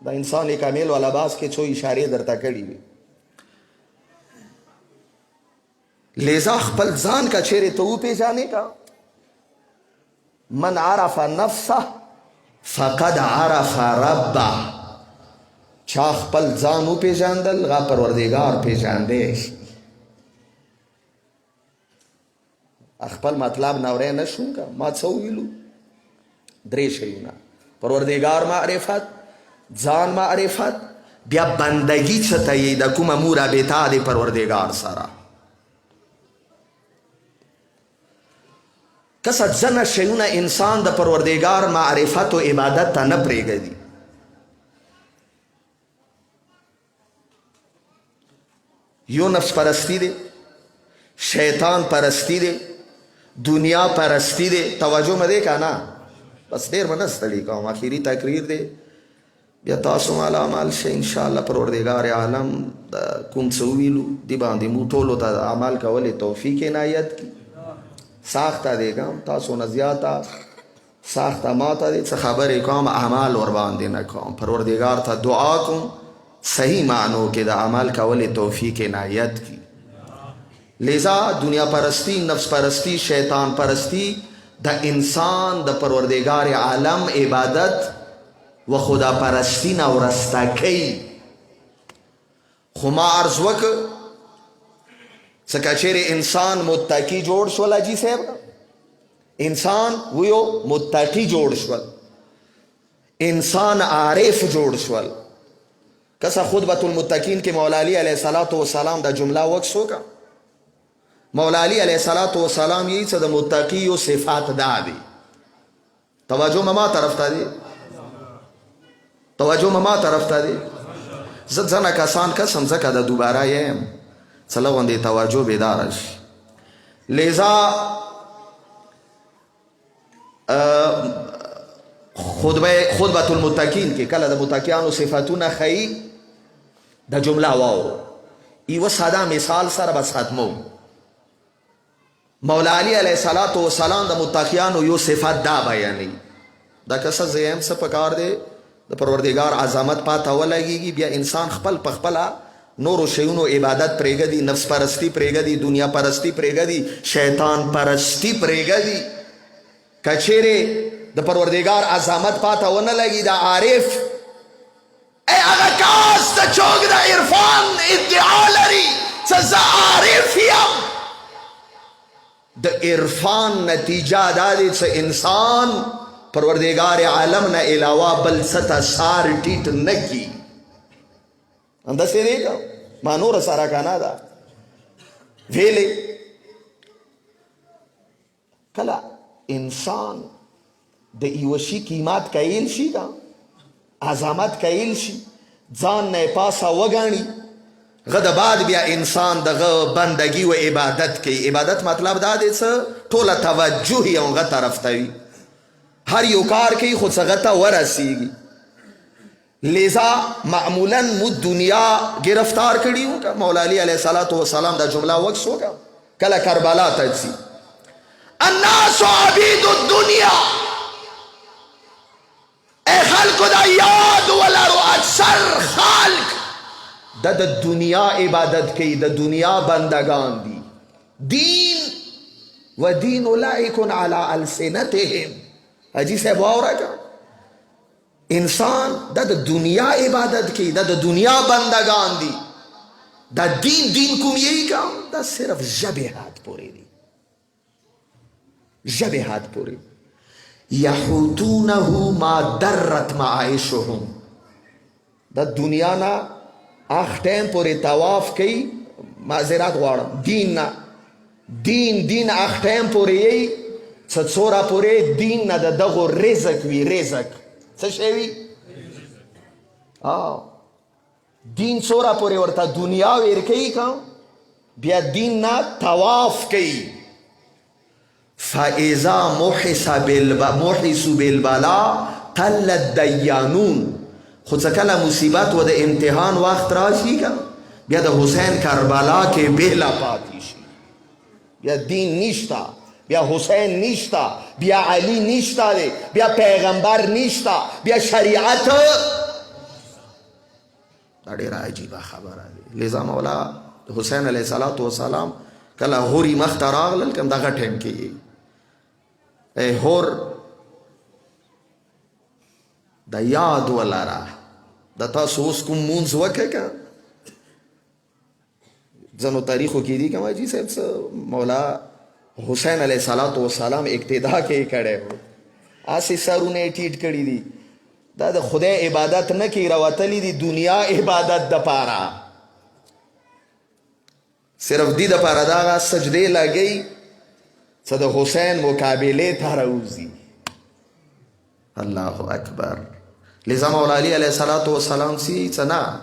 دا انسان کامل والا باس کې څو اشاره درته کړي وي لذا خپل ځان کا چیرې ته وپېژانې کا من عرف نفسه فقد عرف ربه چا خپل ځان وپېژندل هغه پروردګار پېژندی شي خپل مطلب نوری نه شو که ما څه وویلو درې شیونه پروردګار معرفت ځان معرفت بیا بندگی څه ته یې د کومه مو رابطه د پروردګار سره کسه ځنه شیونه انسان د پروردګار معرفت و عبادت ته نه پرېږدي یو نفس پرستی دی شیطان پرستی دی دنیا پرستی دی توجه مده که نه بس ډېر به نه ستړي کوم اخري تقریر دی بیا تاسو مال عمل شئ انشاءالله پروردګار عالم کوم څه وویلو دې باندې مو ټولو ته عمل کولې توفیق عنایت کړي ساخته دیگم تاسو نه زیاته ساخته ماته دی څه خبرې کوم اعمال ور باندې نه کوم پروردګار ته دعا کوم صحیح معنو کې د عمل کولې توفیق عنایت کړي لذا دنیا پرستی نفس پرستی شیطان پرستی د انسان د پروردگار عالم عبادت و خدا پرستی نه ورسته کوي خو ما عرض وکړ څکه چیرې انسان متقی جوړ شول حاجي صاحب انسان ویو متقی جوړ شول انسان عارف جوړ شول کسه خطبة المتقین کې مولا علی علیه السلام دا جمله وکسو کا مولا علی علیه السلام یې څه د متقی صفات دا دي توجه ما طرف ته دي توجه ما طرف ته دی زه ځنه کسان کسم ځکه د دوباره یم څه لغوندې توجه بیداره شي. لذا خطبة المتقین کې کله د متقیانو صفاتونه ښیي د جمله واو یوه ساده مثال سره بس ختمو. مولا علی علیه الصلاة والسلام د متقیانو یو صفت دا بیانوي دا که څه زه یم څه پکار دی د پروردګار عظمت پاته ولګېږي بیا انسان خپل په خپله نورو شیونو عبادت پرېږدي، نفس پرستی پرېږدي، دنیا پرستی پرېږدي، شیطان پرستی پرېږدي. که چیرې د پروردګار عظمت پاته ونه لګي د عارف ای هغه کاس د چوک د عرفان ادعا لري څه زه عارف یم د عرفان نتیجه دا دی څه انسان پروردگار عالم نه علاوه بل څه ته سار ټیټ نه کي. همداسې دی که ما نوره سره که نه ده ویلې کله انسان د یوه شي قیمت کیل شي که عظمت کیل شي ځان نه پاسه وګڼي غه د بعد بیا انسان دغه بندگی و عبادت کوي. عبادت مطلب دا دی څه ټوله توجه یې هغه طرف ته وي، هر یو کار کوي خو څه هغه ته ورسیږي. لذا معمولا مو دنیا گرفتار کړي وو که مولا علی علیه الصلاة والسلام دا جمله وکس وکړه کله کربلا ته ځي الناس عبید الدنیا ای خلکو دا یاد ولرو اکثر خلق دا د دنیا عبادت کوي، د دنیا بندگان دي. دین و دین لائکن علی السنتهم حاجی صاحب واوره که انسان دا د دنیا عبادت کوي، دا د دنیا بندگان دي. دا دین کوم یی که دا صرف ژبې حد پورې دی، ژبې حد پورې. یحوتونه ما درت معایشهم دا دنیا نه اخ ټایم پورې طواف کوي، معذرت غواړم دین نه دین اخ ټایم پورې یی څه څوره پورې دین نه د دغو رزق وي. رزق څه شی وي؟ دین څوره پورې ورته دنیا ورکوي که بیا دین نه طواف کوي. فاذا محسوا بالبلا تل الدیانون خو څه کله مصیبت و د امتحان وخت راشي که بیا د حسین کربلا کې بهله پاتې شي، بیا دین نشته، بیا حسین نشته، بیا علی نشته دی، بیا پیغمبر نشته، بیا شریعت. دا ډېره عجیبه خبره دی. لذا مولا حسین علیه الصلاة والسلام کله هوري مخ ته راغلل که دغه ټایم کې ای هور د یاد ولره د تاسو اوس کوم مونځ وکړه که ځنو تاریخو کې دي که حاجي صاحب څه مولا حسین علیه الصلاة والسلام اقتدا کې کړی و، هسې سرونه یې ټیټ کړي دي. دا د خدای عبادت نه کوي، راوتلي دي دنیا عبادت دپاره، صرف دی دپاره دغه سجدې لګوي څه د حسین مقابلې ته راوځي. الله اکبر. لذا مولا علی علیه الصلاة والسلام سی څه نه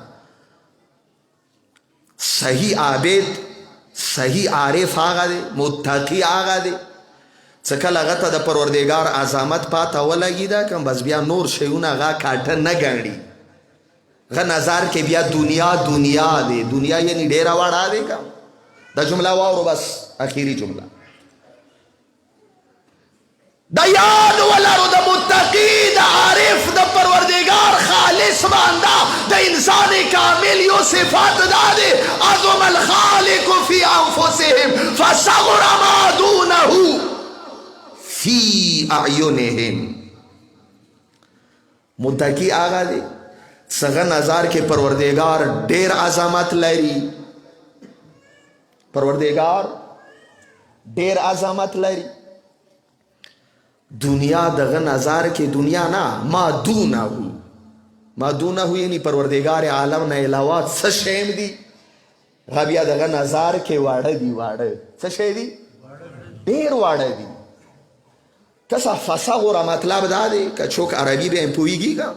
صحیح عابد صحیح عارف هغه دی، متقی هغه دی څه کله هغه ته د پروردګار عظمت پاته ولګي ده که بس بیا نور شیونه هغه کاټه نه ګڼي. هغه نظر کې بیا دنیا دی، دنیا یعنی ډېره وړه دی که دا جمله واورو بس اخیری جمله دا یاد ولرو د متقی د عارف د پروردگار خالص بنده د انسان کامل یو صفات دا دی عظم الخالق فی انفسهم فصغر ما دونه فی اعینهم. متقی آغا دی څنګه نظر کې پروردگار ډیر عظمت لري، پروردگار ډیر عظمت لري. دنیا دغه نظر کې دنیا نه ما دونه یعنی پروردگار عالم نه علاوه څه شیم دي هغه بیا دغه نظر کې واړه دي. څه شی دي؟ ډیر واړه دي. کسا فصغر مطلب دا دی که چوک عربی به پویږي که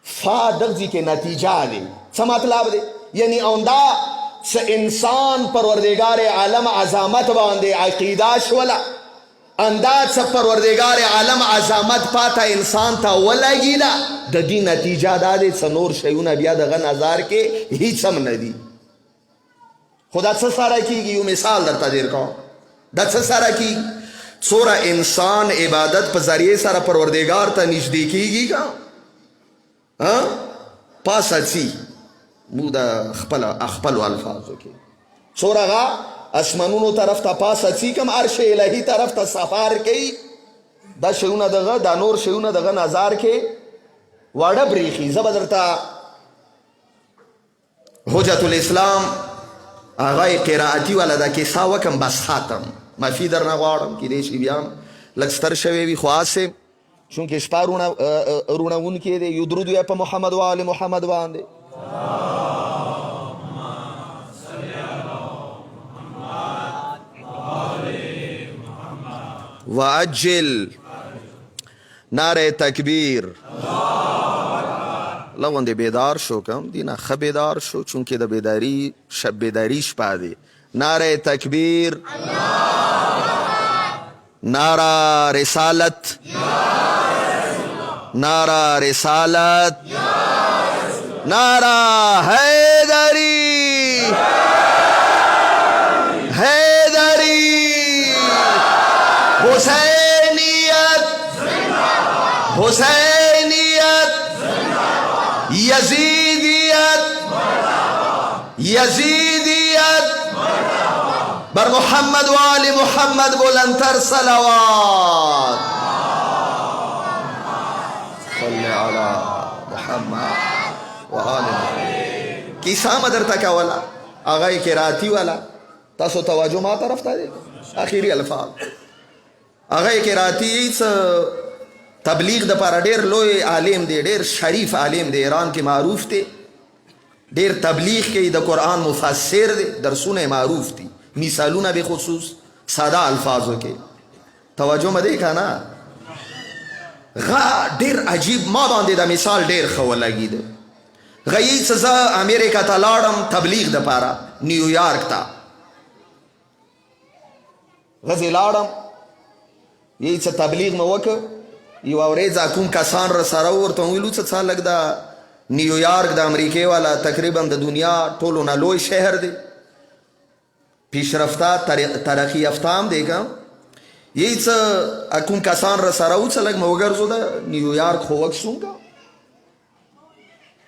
فا دغزی کې نتیجه دی. څه مطلب دی؟ یعنی اوندا څه انسان پروردگار عالم عظمت باندې عقیده شوله، اندا څه پروردگار عالم عظمت پاته انسان ته ولګیله، د دې نتیجه دا دی څه نور شیونه بیا دغه نظر کې هیڅ هم نه دي. خو دا څه سره کېږي؟ یو مثال درته دیر کوم. دا څه سره کېږي؟ څوره انسان عبادت په ذریعې سره پروردگار ته نږدې کېږي که پاسه څي موږ د خپلو الفاظو کې څوره هغه اسمانونو طرف ته پاسه څي کم عرش الهي طرف ته سفر کوي، دا شیونه دغه دا نور شیونه دغه نظر کې واړه بریښي. زه به درته حجت الاسلام هغه قرائتي والا دا کیسه وکم بس ختم. معافي درنه غواړم کیدای شي بیا هم لږ ستر شوی وي، خو هسې چونکې شپه روڼوونکې دی. یو درود ویه په محمد و آل محمد باندې. وعجل نعره تکبیر. لغوندې بیدار شو کم دینا ښه بیدار شو چونکې د بیداري شپه دی. نعره تکبیر، نعره رسالت، نعره رسالت، نعره حیدری، حیدری، حسینیت، حسینیت، یزیدیت، یزیدیت، بر محمد و آل محمد بلندتر صلوات. صلی علی محمد و آل محمد. کیسه ما درته کوله هغه قرائتي والا، تاسو توجه ما طرف ته دی. اخیری الفاظ هغه قرائتي تبلیغ د پاره ډېر لوی عالم دی، ډېر شریف عالم دی، ایران کې معروف دی، ډېر تبلیغ کوي، د قرآن مفسر دی، درسونه معروف دي، مثالونه به خصوص ساده الفاظو کې توجه مده که نه. غا ډېر عجیب ما باندې د مثال ډېر ښه ولګېده. غیی څه زه امریکا ته لاړم تبلیغ دپاره، نیویارک ته غزې لاړم، یی څه تبلیغ مې وکړ. یوه ورځ کوم کسان را سره ورته وویلو څه لږ د نیویارک د امریکې والا تقریبا د دنیا ټولو نه لوی شهر دی، پیشرفته ترقی یافته هم دی که. یی څه کوم کسان را سره و څه لږ مې وګرځو د نیویارک خو وکسوم که.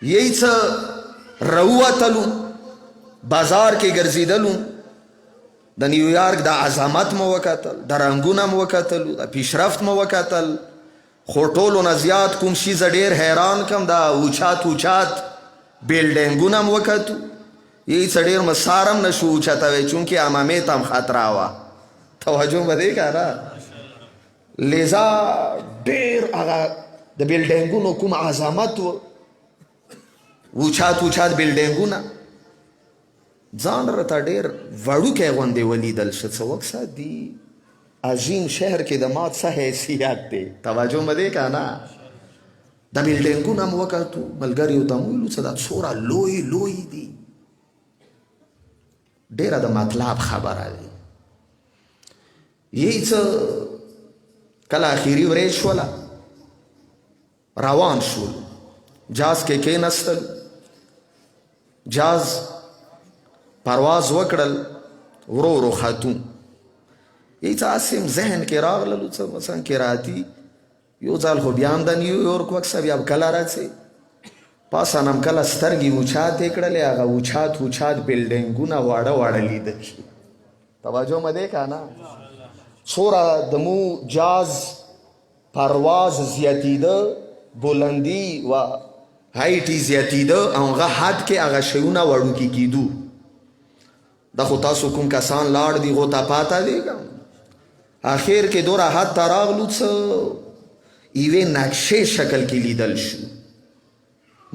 یی څه راووتلو بازار کې ګرځېدلو، د نیویارک د عظمت مو وکتل، د رنګونه مو وکتلو، د پیشرفت مو وکتل. خو ټولو نه زیات کوم شي زه ډېر حیران کم دا اوچات اوچات بیلډینګونه م وکتو. یی څه ډېر مې سارم نه شو اوچتوی چونکې امامې ته هم خطره وه. توجه به دی که نه. لذا ډېر هغه د بیلډینګونو کوم عظمت و، اوچات اوچات بیلډینګونه، ځان راته ډېر وړوکی غوندې ولیدل شه. څه وکسه دی عظیم شهر کې د ما څه حیثیت دی. توجه مې دی که نه. د بیلډینګونه م وکتو، ملګریو ته م ویلو څه دا څومره لوی لوی دي. ډېره د مطلب خبره دی. یی څه کله اخري ورځ شوله روان شول، جاز کې کېنستل، جاز پرواز وکړل، ورو ورو ختو. یی څه هسې ذهن کې راغللو څه مثلا قرائتي یو ځل خو بیا هم د نیویورک وکسه بیا به کله راځې پاسه نم کله سترګې اوچاتې کړلې، هغه اوچات اوچات بیلډینګونه واړه واړه لیدل شي. توجه مې دی که نه. څومره د مو جاز پرواز زیاتېده، بلندی و هایټ زیاتېده او هغه حد کې هغه شیونه وړوکي کېدو. دا خو تاسو کوم کسان لاړ دي هغو ته پاته دی که اخر کې دوره حد ته راغلو څه یوې نقشې شکل کې لیدل شو.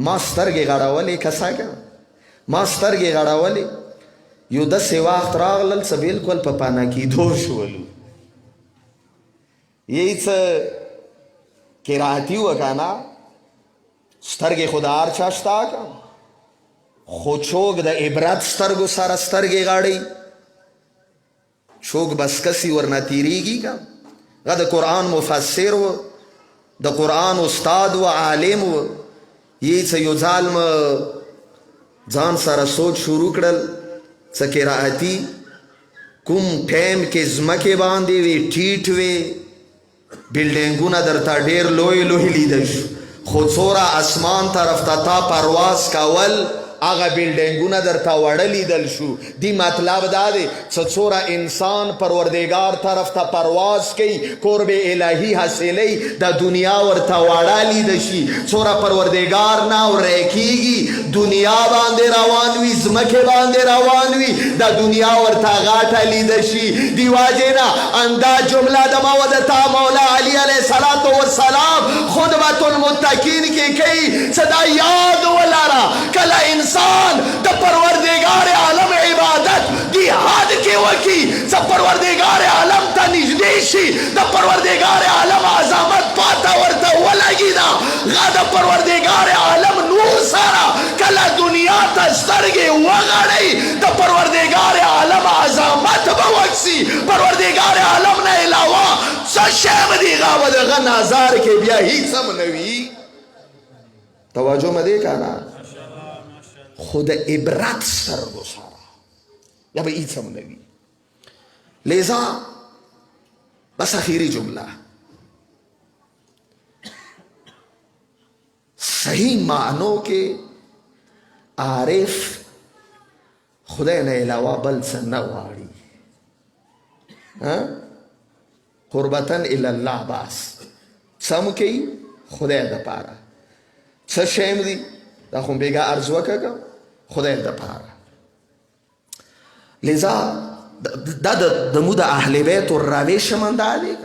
ما سترګې غړولې کسه که ما سترګې غړولې، یو داسې وخت راغلل څه بلکل په پانه کېدو شولو. یی څه قرائتي وه که نه، سترګې خو د هر چا شته که خو څوک د عبرت سترګو سره سترګې غاړي څوک بس کسي ورنه تیریږي که هغه د قرآن مفسر و د قرآن استاد و عالم و یې څه یو ځال ځان سره سوچ شروع کړل څه قرائتي کوم ټایم کې ځمکې باندې وي ټیټ وي بلډینګونه درته ډېر لوی لوی لیدل شو خو څوره اسمان طرف ته تا پرواز کول هغه بلډینګونه درته وړه لیدل شو دی مطلب دا دی څوره انسان پروردګار طرف ته پرواز کوي قرب الهي حاصلوي د دنیا ورته وړه لیده شي څوره پروردګار نه ورې کېږي دنیا باندې روان وي ځمکې باندې روان وي د دنیا ورته غاټه لیده شي دی واجې نه اندا جمله د مودتا مولا علی علیه الصلاة والسلام خطبة المتقین کې کوي صدا یاد ولاره کله انسان د پروردگار عالم عبادت دی حد کې وکی څه پروردگار عالم ته نږدې شي د پروردگار عالم عظمت پاته ورته ولګي نه غا د پروردگار عالم نور سره کله دنیا ته سترګې وغړي د پروردگار عالم عظمت به وکسي پروردگار عالم نه علاوه څه شی به دی غا دغه نظر کې بیا هیڅ هم نه وي توجه مې دی کنه خود عبرت سترګو سره یا به هیڅ هم نه وي لذا بس اخیری جمله صحیح معنوں کې عارف خدای نه علاوه بل څه نه غواړي قربتن الی الله بس څه مو کوي خدای دپاره څه شی م دي دا خو بیګا عرض وکړه خدای دپاره لذا دا د مو د اهل بیت روش من دا دی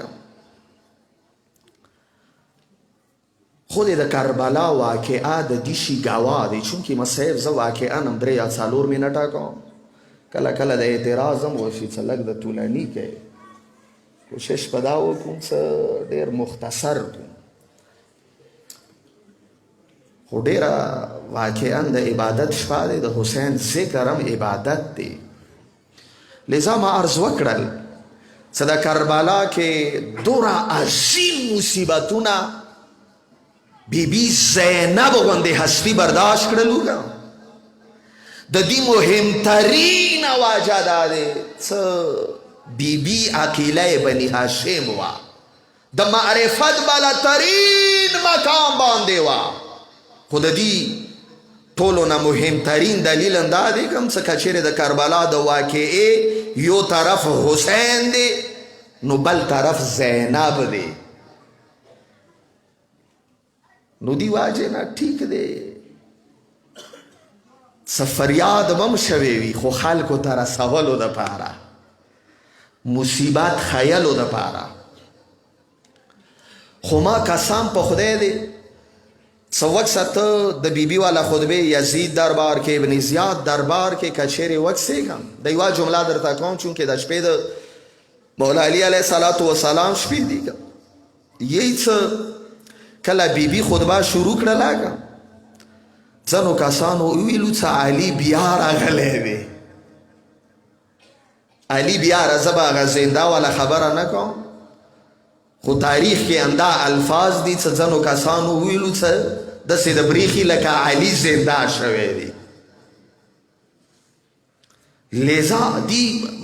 خود د کربلا واقعه د دې شي ګواه دی چونکې مصحف زه واقعا هم 3 یا 4 منټه کوم کله کله د اعتراض هم وشي څه لږ د طولاني کوي کوشش په دا وکړم څه ډېر مختصر کړم خو ډېره واقعا د عبادت شپه دی د حسین ذکر هم عبادت دی لذا ما عرض وکړل څه د کربلا کې دوره عظیم مصیبتونه بی بی زینب غوندې هستی برداشت کړلو که د دې مهمترین واجه دا دی څه بی بی عقیله بني هاشم وه د معرفت بالاترین مقام باندې وه خو د دې ټولو نه مهمترین دلیل هم دا دی کوم څه که چیرې د کربلا د واقعې یو طرف حسین دی نو بل طرف زینب دی نو دی واجه نه ٹھیک دی څه فریاد به هم شوی وي خو خلکو ته رسولو دپاره مصیبت خیلو دپاره خو ما قسم په خدای دی څه وکسه ته د بیبي والا خطبې یزید دربار کې ابن زیاد دربار کې که چیرې وکسېږم د یوه جمله درته کوم چونکې د شپې د مولا علی علیه الصلاة والسلام شپې دي یی څه کله بیبي خطبه شروع کړله که ځنو کسانو وویلو څه علي بیا راغلی دی علي بیا زه به هغه زنده والا خبره نه کوم خو تاریخ کې همدا الفاظ دي څه ځنو کسانو وویلو څه داسې د بریښي لکه علي زنده شوی دی لذا دی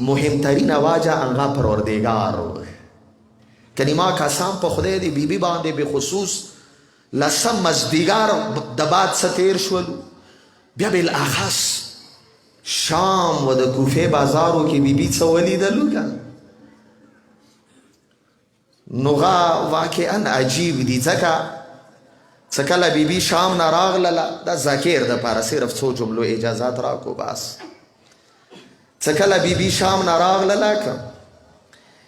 مهمترین واجه هغه پروردګار و کنی ما قسم په خدای دی بیبي باندې بخصوص لسم مزدیګار د بعد څه تیر شولو بیا بالاخص شام و د کوفې بازارو کې بیبي څه ولیدلو که نو غا واقعا عجیب دي ځکه څه کله بیبي شام نه راغلله دا ذکر دپاره صرف څو جملو اجازات راکو بس څه کله بیبي شام نه راغلله که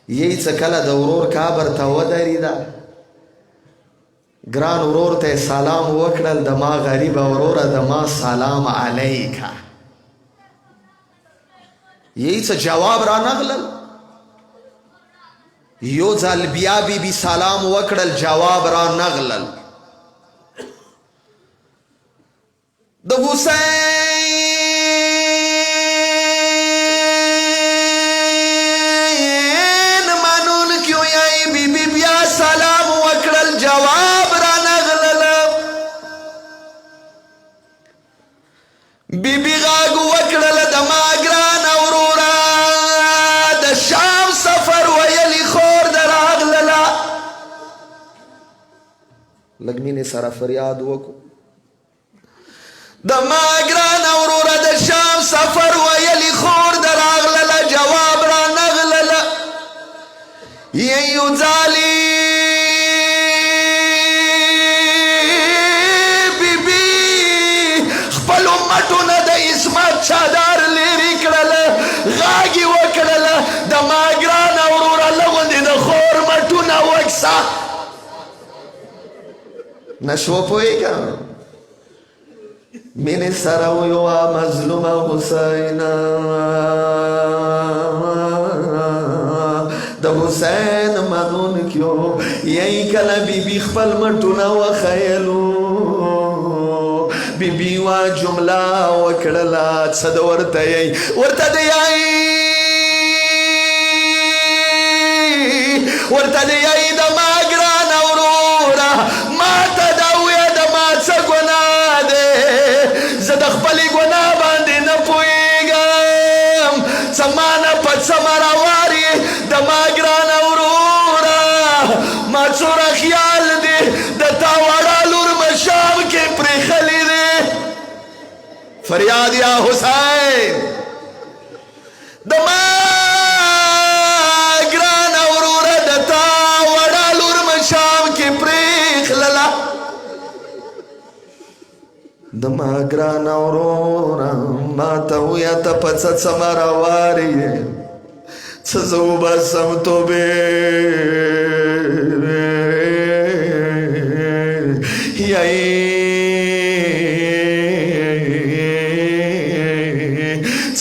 یی څه کله د ورور کابر ته ودرېده ګران ورور ته سلام وکړل د ما غریب وروره د ما سلام علیکه یی څه جواب را نغلل یو ځل بیا بیبي سلام وکړل جواب را نغلل د حسین منون کیو یای بی بی بیا سلام وکړل جواب را نغلل بی بی غاګ وکړل د ما ګران اورورا د شام سفر ویلی خور دراغللا لږ مینې سره فریاد وکړو د ما ګران اورورا د شام سفر ویلی خور دراغللا جواب را نغللا یو ځالي چادر لیری کړله غاګي وکړله د ما ګران اورورا لغوندې د خور مټونه وکسه نشو پوهېږه مینې سره ویوه مظلومه حسینه د حسین منونکیو یی کله بیبي خپل مټونه وخیلو بیبی وا جمله وکړله څه د ورته یی ورته د یی د ما ګرانه وروره ما ته دا وویه د ما څه ګناه دی زه د خپلې ګناه باندې نه پوهېږم څه مانه په څه مروار یې د ما ګرانه وروره ما څومره خیال دی د تا وړه لور مشام کې پرېښلې دی فریاد یا حسین د ما ګران وروره د تا وړه لور مشام کې پرېښلله د ما ګران وروره ما ته ویه ته په څه څه مروار یې څه زه وباسم توبې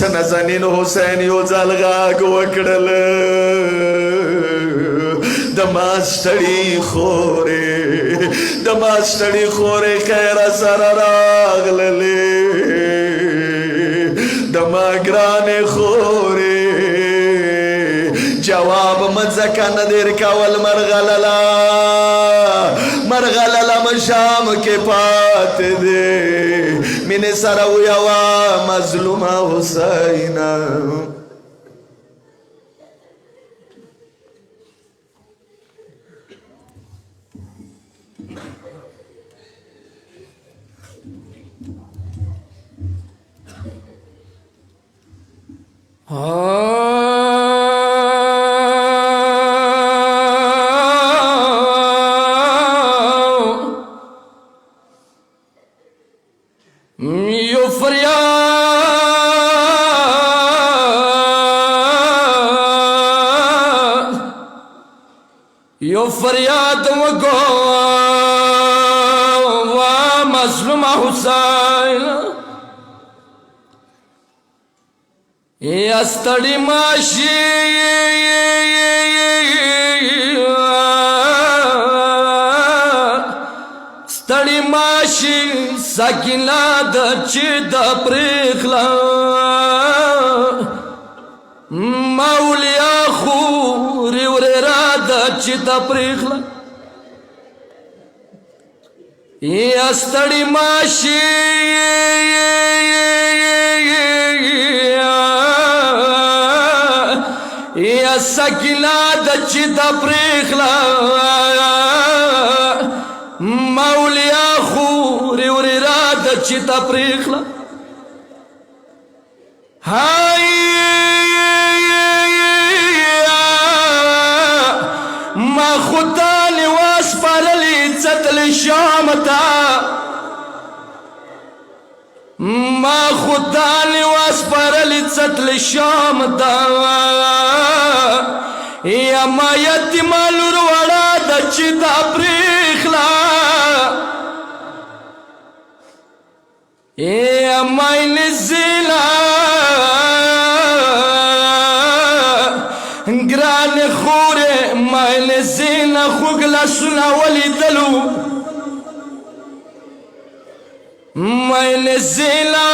څه نازنین حسین یو ځل غاګ وکړل د ما ستړي خورې د ما ستړي خورې خیره سره راغللې د ما ګرانې خورې جواب مځکه نه دیر کول مرغلله مشام کې پاتې دی مینې سره ویوه مظلومه حسینه فریاد وگو مظلوم حسین یا ستړي ماشي ستړي ماشي سکینه د چې د پرېخلا مولیا خوري ورېرا د چې د پرېخلا یا ستړي ماشي یا سکینه د چې د پرېخلا مولیا خوري ورېرا د چې د پرېخلا هاي ما خداني واسپارلی څتل شام تا ما خداني واسپارلی څتل شام تا یا ما یتیم لور وړه د چې دا پرېخلا یا ماین زینا گران خوره ماین زینا خوګ لاسونه ولیدلو مین زیلا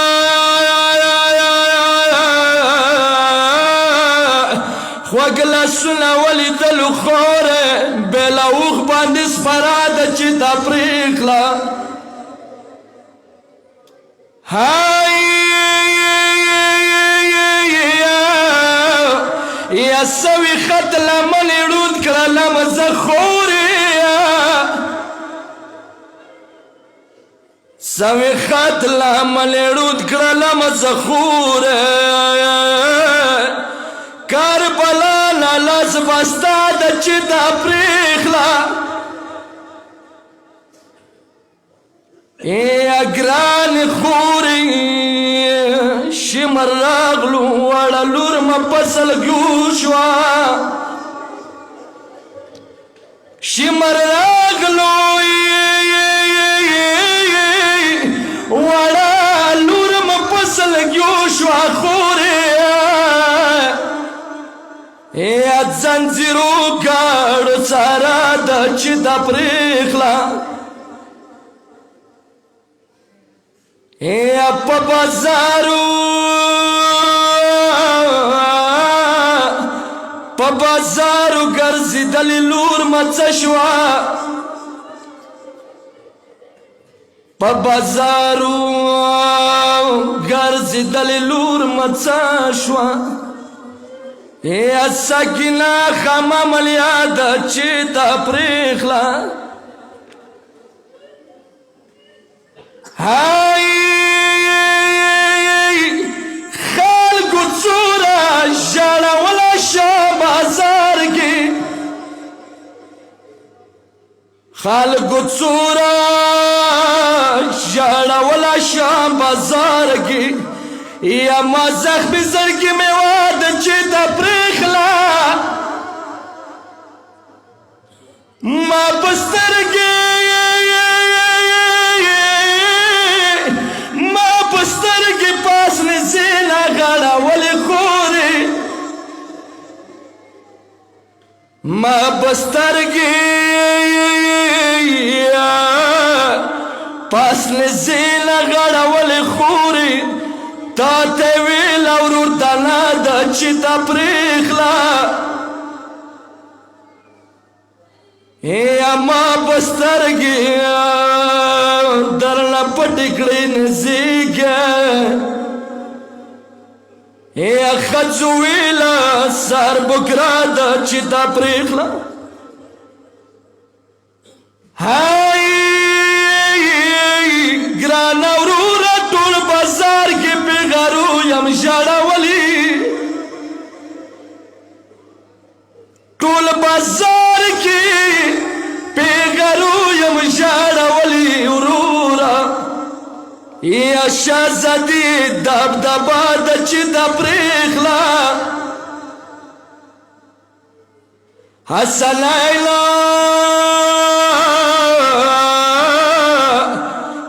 خوگل سنا ولی دلو خوره بیلا اوخ باندی سپراده چی تا پریخلا یا سوی خط لمن رود کرلم زخوری سوی خط لمن رود کرلم زخوری کربلا نالاز بستا دا چی دا پریخلا یا گران خوری شمر راغلو وڑا لور ما پسل گوشوا شمر راغلو وڑا لور ما پسل گوشوا خوری یا زنزیرو گاڑو سارا دا چی دا پریخلا یا پا بازارو گرزی دلی لور مچشوا پا بازارو گرزی دلی لور مچشوا یا سکینا خما ملیادا چی تا پریخلا خلقو چورا جاڑا ولا شام بازار کی خلقو چورا جاڑا ولا شام بازار کی یا ما زخمی زرگی میں واد چیتا پریخلا ما بسترگی زینا غاڑا ولی خوری ما بسترگی پاسن زینا غاڑا ولی خوری تا تیویل اورور دانا دا چیتا پریخلا یا ما بسترگی درنا پٹکڑی نزیگا یا خجویلا سار بکرا دا چی تا پریخلا گرانا ورورا ٹول بازار کی پیغارو یم جاڑا ولی ٹول بازار کی پیغارو یم جاڑا ولی ورورا یا شازدی دب دبا دا چی دا پریخلا حسن ایلا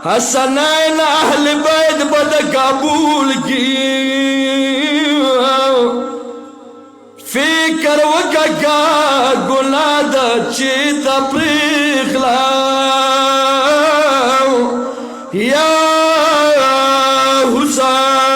حسن ایلا اہل بیت بدا قبول کی فکر وکا کا گناہ دا چی دا پریخلا یا Hussain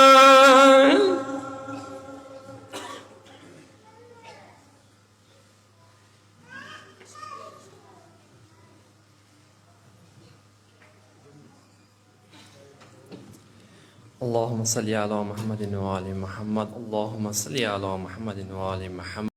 اللهم صل على محمد وآل محمد اللهم صل على محمد وآل محمد